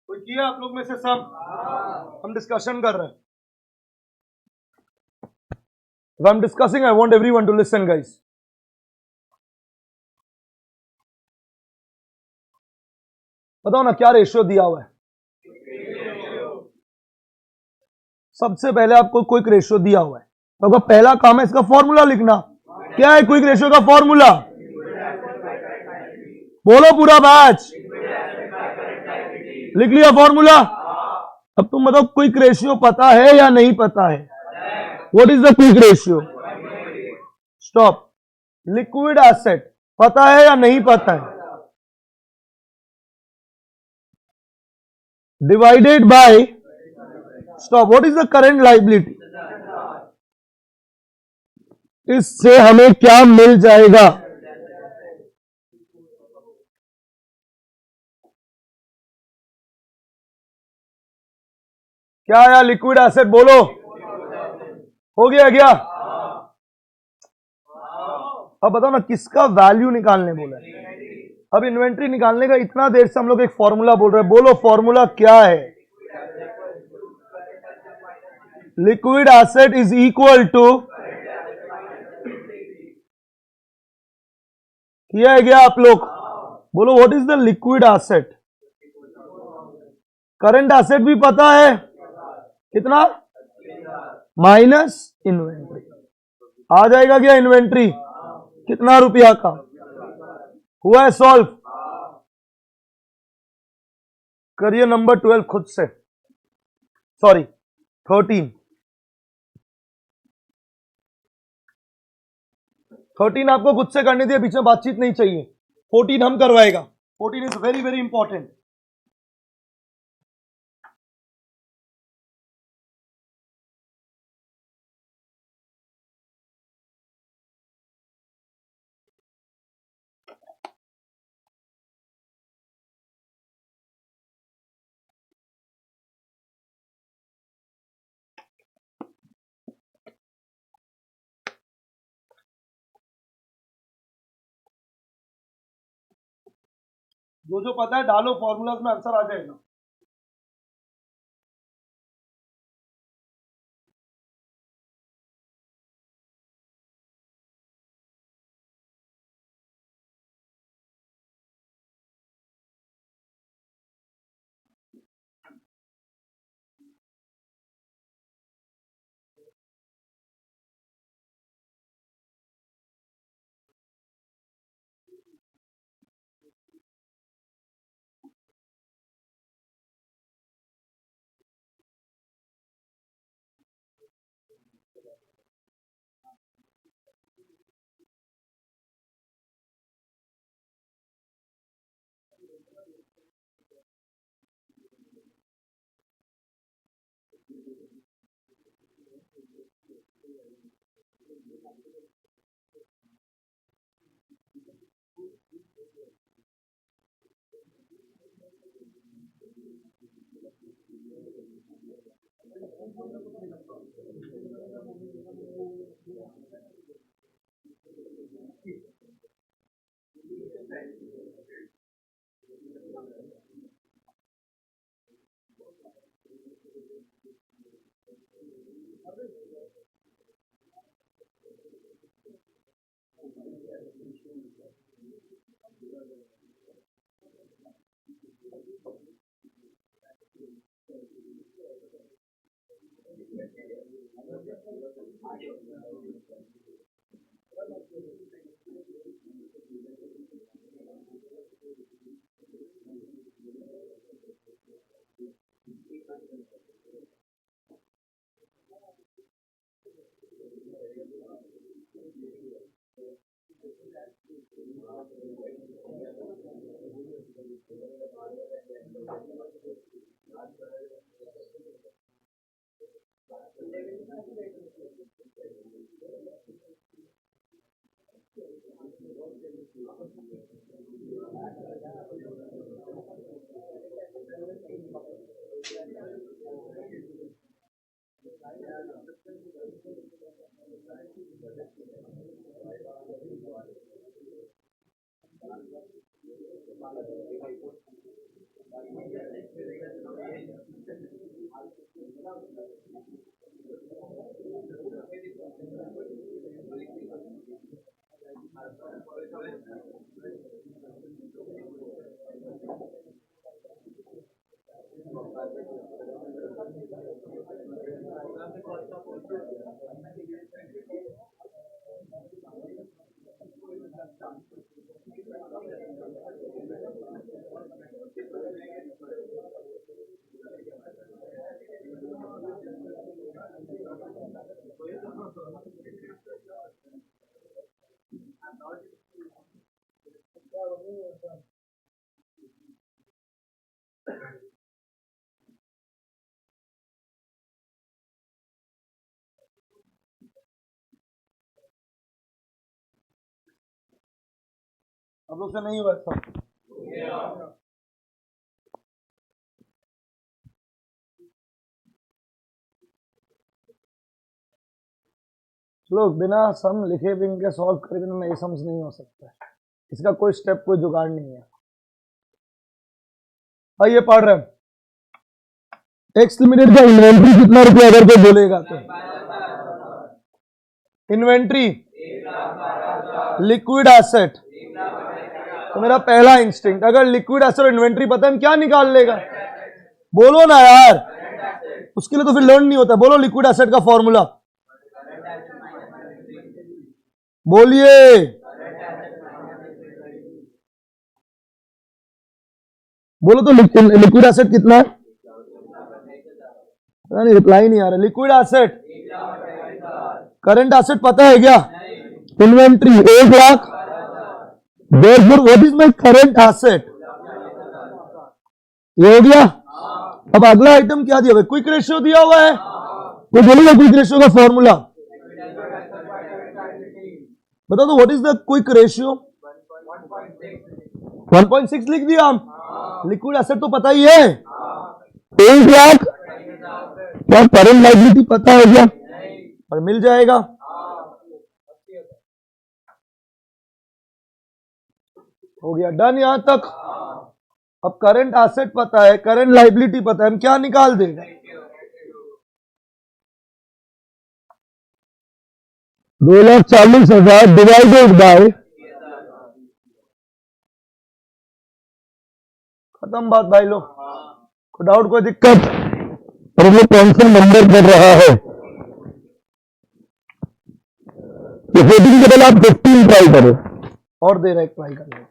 कोई किया आप लोग में से सम? हम डिस्कशन कर रहे हैं। If I'm discussing, I want everyone to listen, guys. बताओ ना क्या रेशियो दिया हुआ है? सबसे पहले आपको क्विक रेशियो दिया हुआ है, तो आपका पहला काम है इसका फॉर्मूला लिखना। क्या है क्विक रेशियो का फॉर्मूला? बोलो पूरा बैच, लिख लिया फॉर्मूला? अब तुम बताओ क्विक रेशियो पता है या नहीं पता है? What is the quick ratio? Stop. Liquid asset पता है या नहीं पता है? Divided by, stop, what is the current liability? इससे हमें क्या मिल जाएगा? क्या आया लिक्विड एसेट? बोलो। हो गया क्या? अब बताओ ना किसका वैल्यू निकालने बोला है। अब इन्वेंट्री निकालने का इतना देर से हम लोग एक फॉर्मूला बोल रहे हैं, बोलो फॉर्मूला क्या है। Liquid asset is equal to, किया है क्या आप लोग? बोलो what is the liquid asset. Current asset भी पता है कितना, माइनस इन्वेंट्री। आ जाएगा क्या इन्वेंट्री, कितना रुपया का, हुआ है सॉल्व। करिए नंबर 12 खुद से, सॉरी 13 आपको खुद से करने दिए, बीच में बातचीत नहीं चाहिए। 14 हम करवाएगा, 14 इज वेरी वेरी इंपॉर्टेंट। जो पता है डालो, फॉर्मूलाज में आंसर आ जाएगा। हम लोग से नहीं हुआ सब। लोग बिना सम लिखे भी इनके सॉल्व करे बिना ये सम्स नहीं हो सकता है। इसका कोई स्टेप कोई जुगाड़ नहीं है। आइए पढ़ रहे हैं। एक्स लिमिटेड का इन्वेंट्री कितना रुपया अगर कोई बोलेगा तो इन्वेंट्री लिक्विड एसेट। तो मेरा पहला इंस्टिंक्ट, अगर लिक्विड एसेट और इन्वेंट्री पता है हम क्या निकाल लेगा? बोलो ना यार, उसके लिए तो फिर लर्न नहीं होता। बोलो लिक्विड एसेट का फॉर्मूला बोलिए। बोलो तो लिक्विड एसेट कितना है? पता नहीं, रिप्लाई नहीं आ रहा। लिक्विड एसेट, करंट एसेट पता है क्या? Inventory 1 lakh. Therefore, what is my current asset? ये हो गया। अब अगला आइटम क्या दिया हुआ है? क्विक रेशियो दिया हुआ है। तो बोलिए क्विक रेशियो का फॉर्मूला बता दो। What is the quick ratio? 1.6 लिख दिया हम। लिक्विड एसेट तो पता ही है 1 लाख। क्या करंट लायबिलिटी पता है क्या? और मिल जाएगा। हो गया डन यहां तक। अब करंट एसेट पता है, करंट लायबिलिटी पता है, हम क्या निकाल देगा? 2,40,000 डिवाइडेड बाय, खत्म बात भाई लोग। कोई डाउट, कोई दिक्कत? और ये कौन सा नंबर कर रहा है? तो 14 के बदले आप 15 ट्राई करो। और दे रहे ट्राई करने,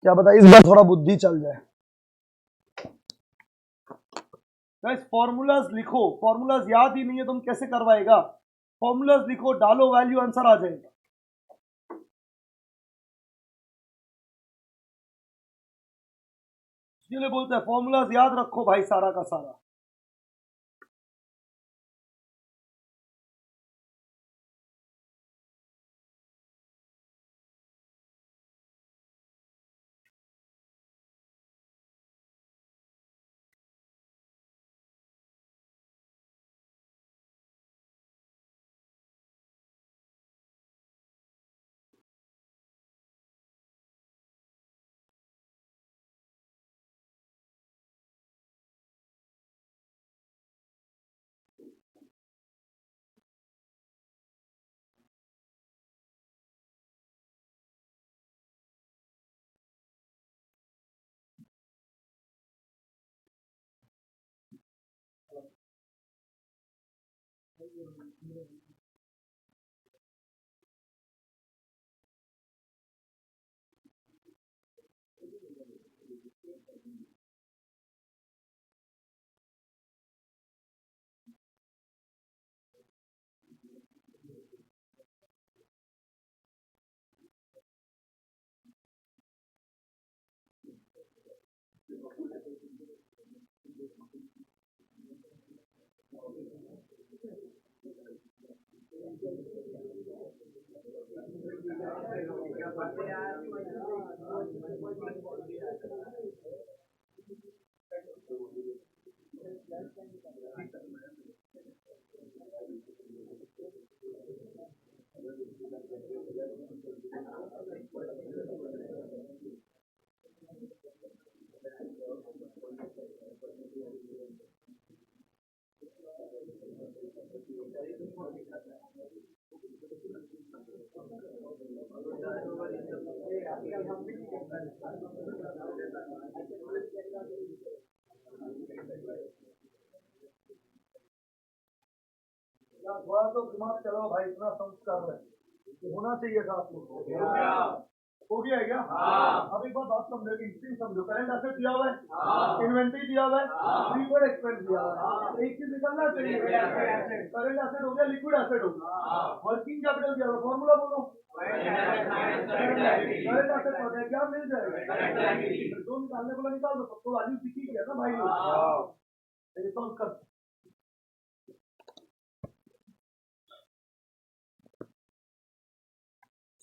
क्या पता इस बार थोड़ा बुद्धि चल जाए। गाइस फॉर्मूलाज लिखो। फॉर्मूलाज याद ही नहीं है तुम कैसे करवाएगा? फॉर्मूलाज लिखो, डालो वैल्यू, आंसर आ जाएगा। इसलिए बोलते हैं फॉर्मूलाज याद रखो भाई, सारा का सारा। थोड़ा तो दिमाग चलाओ भाई, इतना संस्कार है होना चाहिए था आप लोग को। हो गया है क्या? अब एक बात समझो, इंस्टिंक्ट समझो। करंट एसेट दिया हुआ है, इन्वेंट्री दिया हुआ है, प्रीपेड एक्सपेंस दिया हुआ है। एक चीज निकलना चाहिए, करंट एसेट हो गया, लिक्विड एसेट हो गया, वर्किंग कैपिटल दिया हुआ। फॉर्मूला बोलो। करंट एसेट हो गया, क्या मिल जाएगा? जो निकालने को निकाल दो, सबको वैल्यू दिखी गया ना भाई लोग। सॉल्व कर।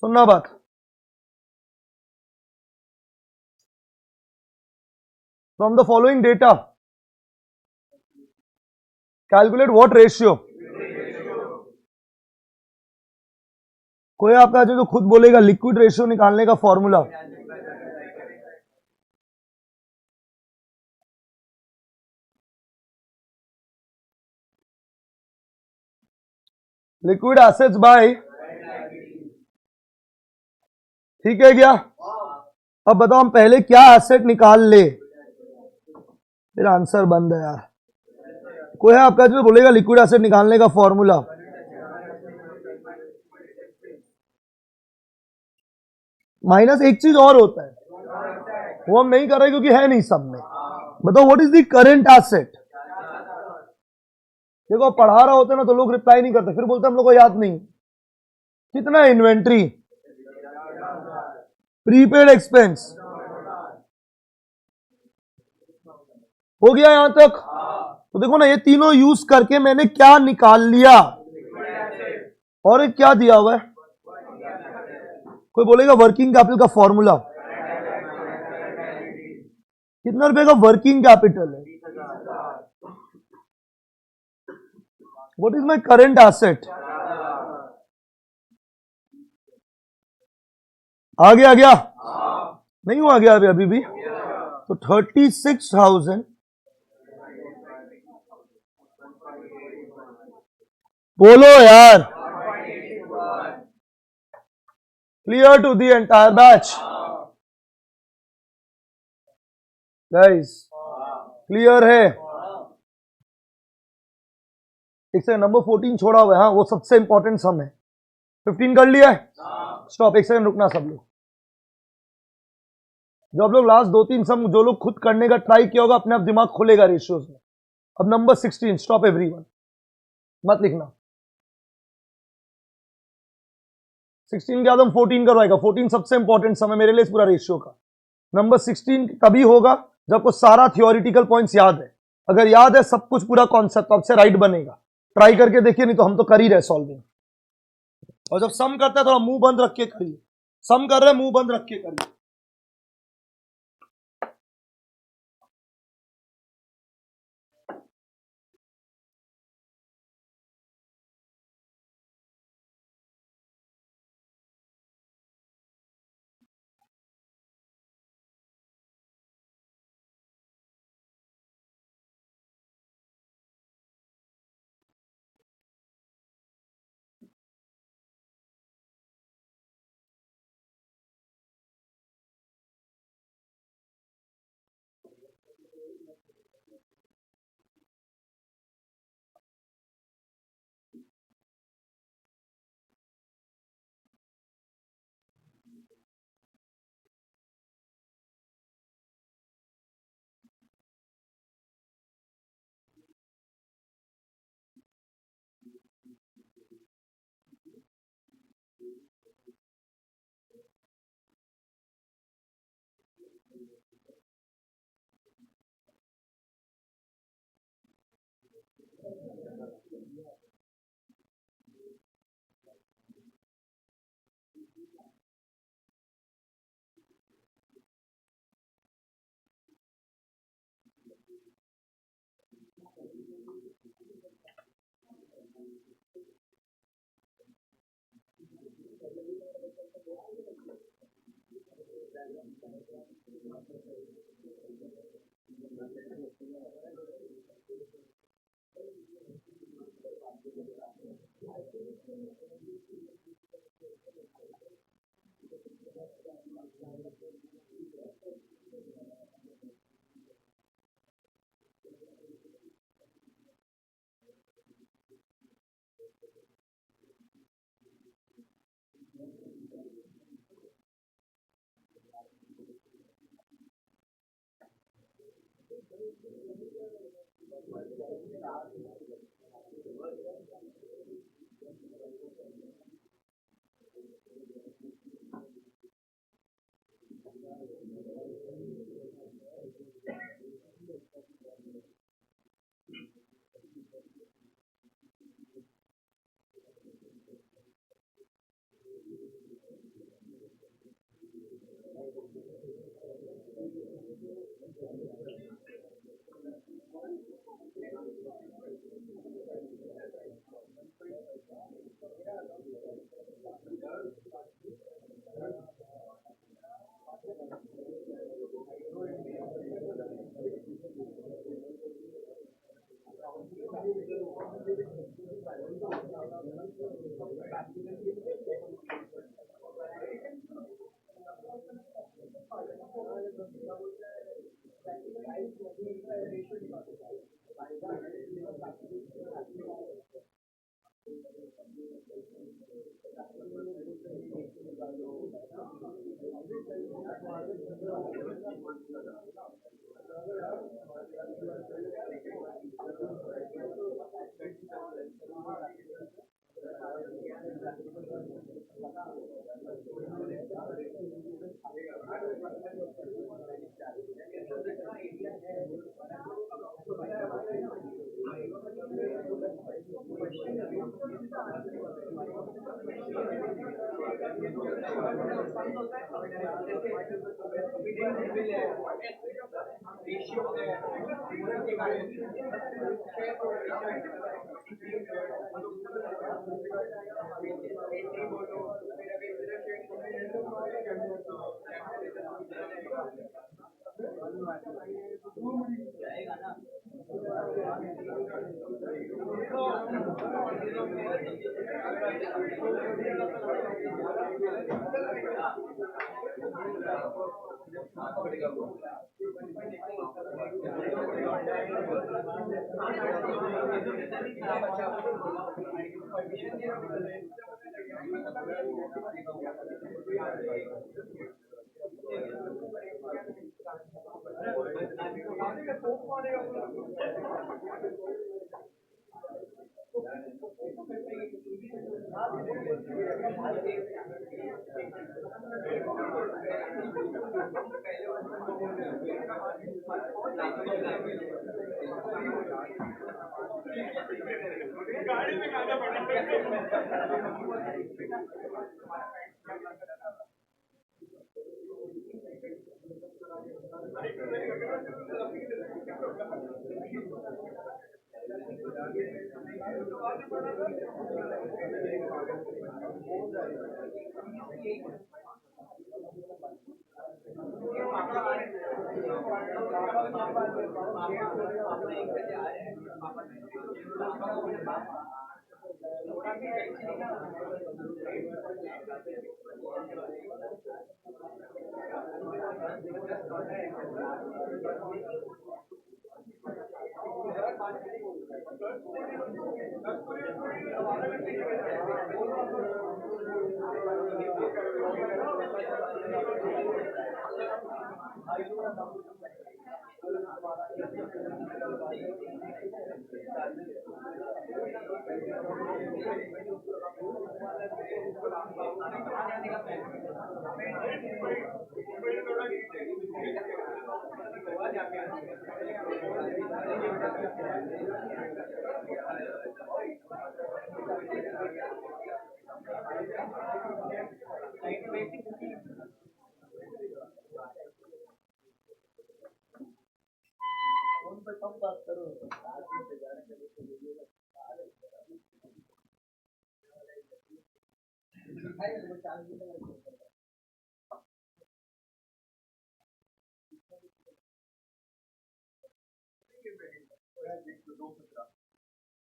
सुनना बात, from the following data calculate what ratio? कोई आपका जो खुद बोलेगा लिक्विड रेशियो निकालने का फॉर्मूला? लिक्विड एसेट्स बाय, ठीक है क्या? अब बताओ हम पहले क्या एसेट निकाल ले, फिर आंसर बंद है यार। कोई है आपका जो बोलेगा लिक्विड एसेट निकालने का फॉर्मूला? माइनस एक चीज और होता है, वो हम नहीं कर रहे क्योंकि है नहीं सब में। बताओ what is the current asset? देखो पढ़ा रहा होता है ना तो लोग रिप्लाई नहीं करते, फिर बोलते हम लोग को याद नहीं। कितना है इन्वेंट्री? प्रीपेड एक्सपेंस हो गया यहां तक? तो देखो ना ये तीनों यूज करके मैंने क्या निकाल लिया, और एक क्या दिया हुआ है? कोई बोलेगा वर्किंग कैपिटल का फॉर्मूला? कितना रुपए का वर्किंग कैपिटल है? What is my current asset? आ गया? नहीं हुआ गया अभी भी? तो 36,000 बोलो यार, clear to the entire batch guys? Clear है? एक सेकंड, नंबर 14 छोड़ा हुआ है, हाँ वो सबसे इंपॉर्टेंट सम है। 15 कर लिया है? स्टॉप, एक सेकंड रुकना सब लोग। जो आप लोग लास्ट 2-3 सम जो लोग खुद करने का ट्राई किया होगा, अपने आप दिमाग खुलेगा रेशियोज में। अब नंबर 16, स्टॉप एवरीवन, मत लिखना। 16 के बाद हम 14 करवाएगा। 14 सबसे इंपॉर्टेंट सम है मेरे लिए इस पूरा रेशियो का। नंबर 16 तभी होगा जब आपको सारा थियोरिटिकल पॉइंट्स याद है। अगर याद है सब कुछ पूरा कॉन्सेप्ट, तो आपसे राइट बनेगा। ट्राई करके देखिए, नहीं तो हम तो कर ही रहे सॉल्विंग। और जब सम करता है थोड़ा मुंह बंद रख के करिए। सम कर रहे मुंह बंद रख के करिए।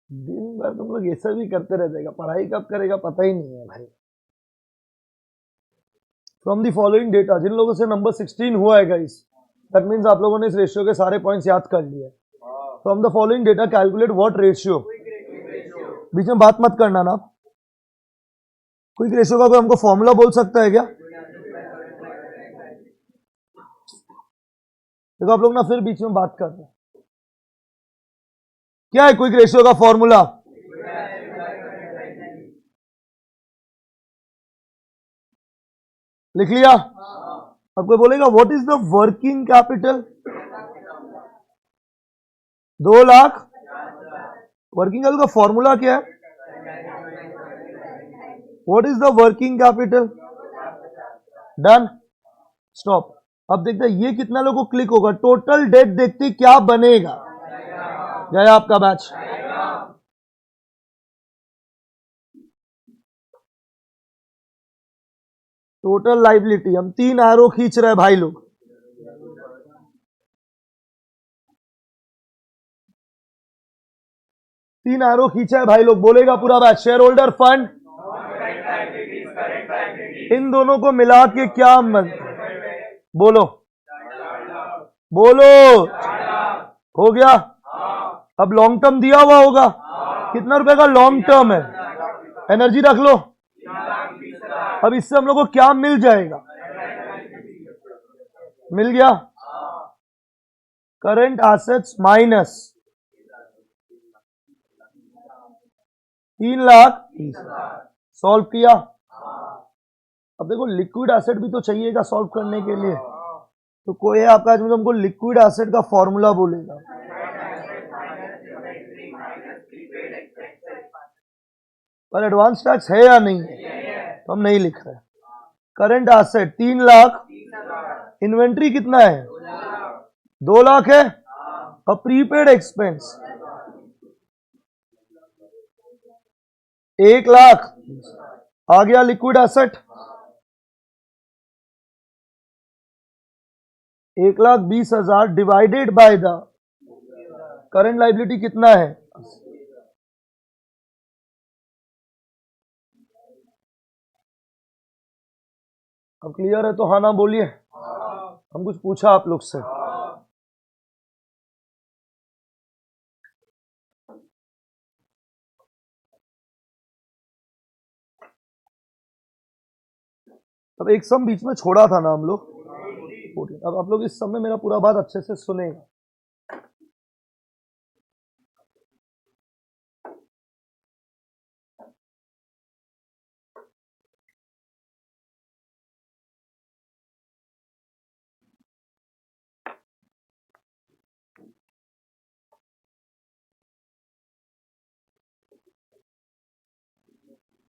दिन भर तुम लोग ये सब ही करते रह जाएगा, पढ़ाई कब करेगा पता ही नहीं है भाई। फ्रॉम द फॉलोइंग डेटा, जिन लोगों से नंबर 16 हुआ है गाइस, दैट मीन्स आप लोगों ने इस रेशियो के सारे पॉइंट्स याद कर लिए। From the following data calculate what ratio, बीच में बात मत करना ना। क्विक रेशियो का कोई हमको फॉर्मूला बोल सकता है क्या? देखो आप लोग ना फिर बीच में बात कर रहे हैं। क्या है क्विक रेशियो का फॉर्मूला? लिख लिया? अब कोई बोलेगा what is the working capital? 2 lakh. Working capital का फॉर्मूला क्या है? What is the working capital? Done, stop. अब देखते हैं ये कितना लोगों को क्लिक होगा। टोटल डेट देखते क्या बनेगा। गया आपका बैच। टोटल लाइबिलिटी हम 3 एरो खींच रहे हैं भाई लोग। तीन एरो खींचा है भाई लोग, बोलेगा पूरा बैच। शेयर होल्डर फंड, इन दोनों को मिला के क्या बोलो बोलो हो गया। अब लॉन्ग टर्म दिया हुआ होगा, कितना रुपए का लॉन्ग टर्म है, एनर्जी रख लो। अब इससे हम लोग को क्या मिल जाएगा, मिल गया करंट एसेट्स माइनस 3,30,000। सॉल्व किया। अब देखो लिक्विड एसेट भी तो चाहिएगा सॉल्व करने के लिए, तो कोई है आपका जो हमको लिक्विड एसेट का फॉर्मूला बोलेगा। पर एडवांस टैक्स है या नहीं है, तो हम नहीं लिख रहे। करंट एसेट 3 लाख, इन्वेंट्री कितना है 2 लाख है, और प्रीपेड एक्सपेंस 1 लाख। आ गया liquid asset 1,20,000 divided by the current liability कितना है। अब क्लियर है तो हाँ ना बोलिए, हम कुछ पूछा आप लोग से। अब एक सम बीच में छोड़ा था ना हम लोग, अब आप लोग इस सम में मेरा पूरा बात अच्छे से सुनेगा।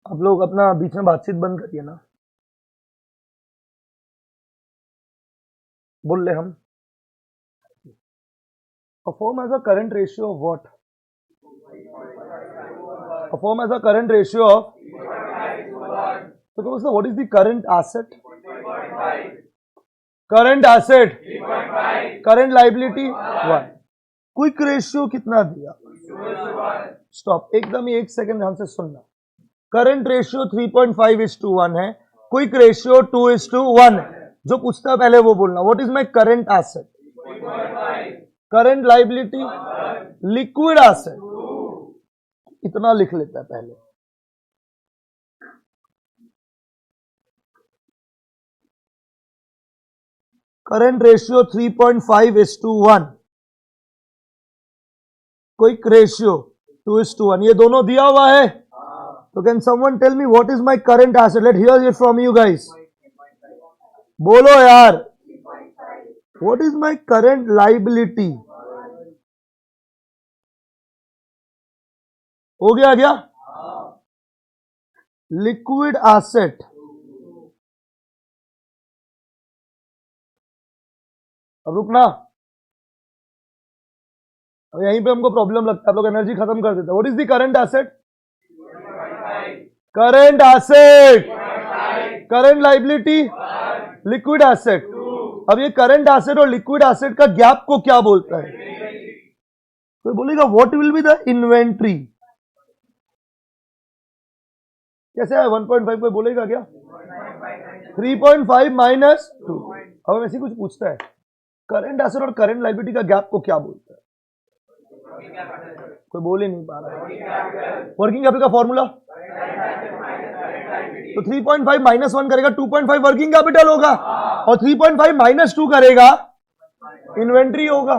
आप लोग अपना बीच में बातचीत बंद करिए ना, बोल ले हम। A firm has a current ratio of what? A firm has a current ratio of, so what is the current asset? Current asset, current liability 1। Quick ratio कितना दिया, स्टॉप एकदम ही 1 सेकंड ध्यान से सुनना। करंट रेशियो 3.5:1 है, quick ratio 2:1 है। जो पूछता है पहले वो बोलना, what is my current asset, current liability, liquid asset, इतना लिख लेता है पहले। करंट रेशियो 3.5:1, क्विक रेशियो 2:1, ये दोनों दिया हुआ है। तो can someone tell me what is my current asset, let hear it from you guys, बोलो यार। What is my current liability, हो गया क्या, लिक्विड एसेट, अब रुकना, अब यहीं पे हमको प्रॉब्लम लगता है, आप लोग एनर्जी खत्म कर देते हैं। What is the current asset, current asset, current liability, liquid asset. अब ये करंट एसेट और लिक्विड एसेट का गैप को क्या बोलता है, तो बोलेगा what will be the inventory. कैसे है 1.5 कोई बोलेगा क्या, 3.5 माइनस 2। अब ऐसी कुछ पूछता है करंट एसेट और करंट लाइबिलिटी का गैप को क्या बोलता है, कोई बोल ही नहीं पा रहा है। वर्किंग कैपिटल का फॉर्मूला, तो 3.5 माइनस 1 करेगा 2.5 वर्किंग कैपिटल होगा, और 3.5 माइनस 2 करेगा इन्वेंट्री होगा।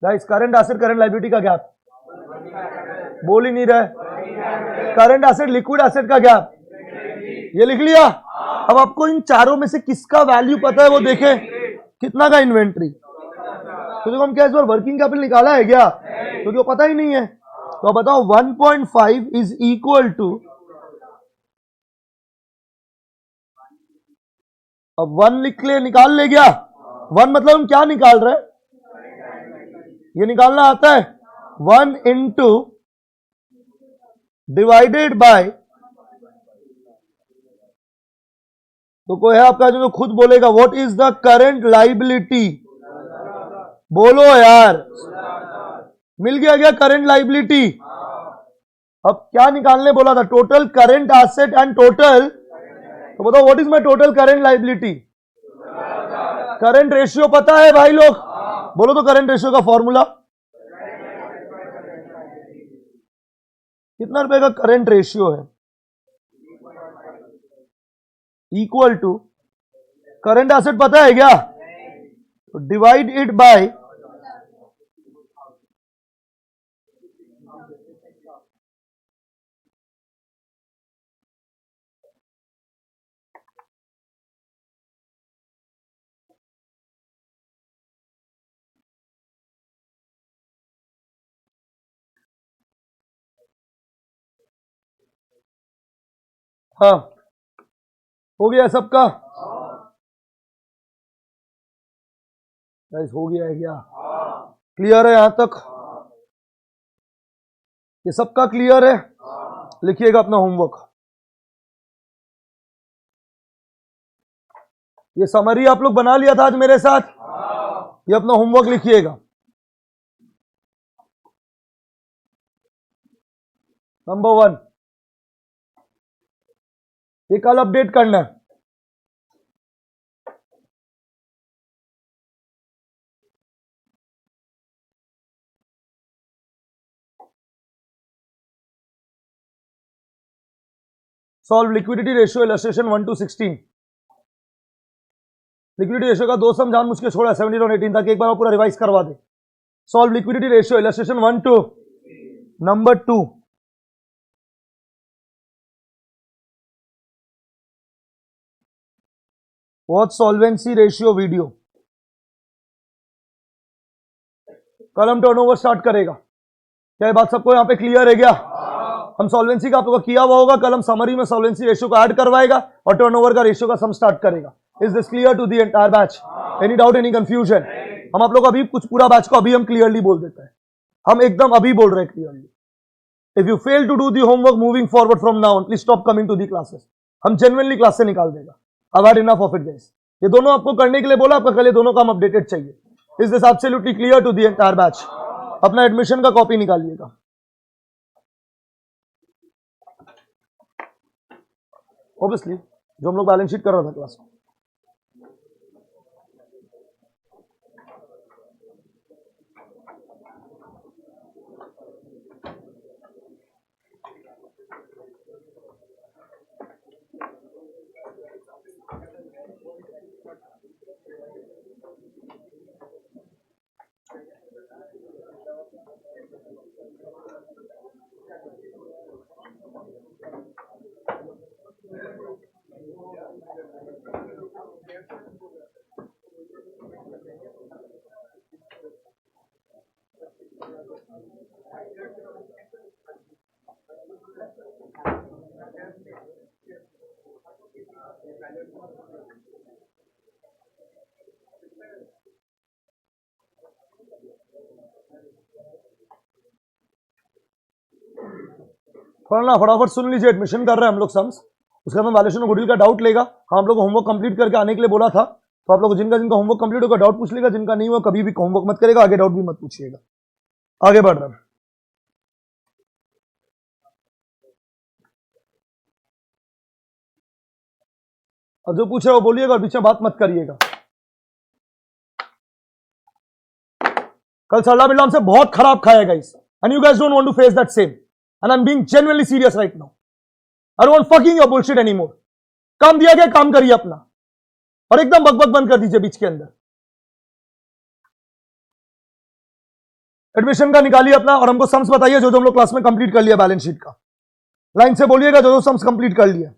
Guys current asset current liability का गैप, बोल ही नहीं रहे। करंट एसेट लिक्विड एसेट का गैप, ये लिख लिया। अब आपको इन चारों में से किसका वैल्यू पता है वो देखें, कितना का इन्वेंट्री। तो देखो हम क्या इस बार वर्किंग कैपिटल निकाला है क्या, तो पता ही नहीं है। तो बताओ 1.5 इज इक्वल टू, अब 1 लिख ले, निकाल ले गया। 1 मतलब हम क्या निकाल रहे हैं, ये निकालना आता है 1 इंटू डिवाइडेड बाय, तो कोई है आपका जो खुद बोलेगा what is the current liability, बोलो यार। मिल गया क्या करंट लाइबिलिटी। अब क्या निकालने बोला था, total current asset and total, तो बताओ what is my total current liability. Current ratio पता है भाई लोग, बोलो तो करंट रेशियो का फॉर्मूला, कितना रुपए का करंट रेशियो है, इक्वल टू करंट एसेट पता है क्या, तो डिवाइड इट बाय हाँ, हो गया सबका, गाइस हो गया है क्या, क्लियर है यहां तक, ये सबका क्लियर है, लिखिएगा अपना होमवर्क, ये समरी आप लोग बना लिया था आज मेरे साथ, ये अपना होमवर्क लिखिएगा। नंबर 1, ये कल अपडेट करना है, solve liquidity ratio illustration 1 to 16। Liquidity ratio का 2 सम जान मुझके छोड़ा 17 और 18 तक, एक बार पूरा रिवाइज करवा दे। Solve liquidity ratio illustration 1 to number 2, watch solvency ratio video, कल हम टर्नओवर स्टार्ट करेगा, क्या ये बात सबको यहां पे क्लियर है क्या, हम सॉल्वेंसी का आप लोगों का किया हुआ होगा, कल हम समरी में सॉल्वेंसी रेशियो को ऐड करवाएगा और टर्नओवर का रेशियो का सम स्टार्ट करेगा। Is this clear to the entire batch, any doubt any confusion, हम आप लोग अभी कुछ पूरा बैच को अभी हम क्लियरली बोल देते हैं, हम एकदम अभी बोल रहे हैं clearly. If you fail to do the homework moving forward from now on, please stop coming to the classes, हम जेन्युइनली क्लास से निकाल देगा। I've had enough of it guys, ये दोनों आपको करने के लिए बोला, आपका कल ये दोनों काम अपडेटेड चाहिए। Is this absolutely clear to the entire batch, अपना एडमिशन का कॉपी निकालिएगा। ऑब्वियसली जो हम लोग बैलेंस शीट कर रहा था क्लास को, थोड़ा ना फटाफट सुन लीजिए, एडमिशन कर रहे हैं हम लोग सम्स, उसके बाद हम वैल्यूएशन और गुडविल का डाउट लेगा। हाँ, हम लोग को होमवर्क कंप्लीट करके आने के लिए बोला था, तो आप लोग जिनका जिनका होमवर्क कंप्लीट होगा डाउट पूछ लेगा, जिनका नहीं हुआ कभी भी होमवर्क मत करेगा, आगे डाउट भी मत पूछिएगा। आगे बढ़ रहे हैं, और जो पूछ रहे हो बोलिएगा और बीच में बात मत करिएगा। कल सरला बिल्ला हमसे बहुत खराब खाया guys, and you guys don't want to face that same, and I am being genuinely serious right now. I don't want fucking your bullshit anymore. काम दिया गया, काम करिए अपना, और एकदम बकबक बंद कर दीजिए बीच के अंदर। एडमिशन का निकालिए अपना, और हमको सम्स बताइए जो जो हम लोग क्लास में कंप्लीट कर लिया बैलेंस शीट का, लाइन से बोलिएगा जो जो सम्स कंप्लीट कर लिया।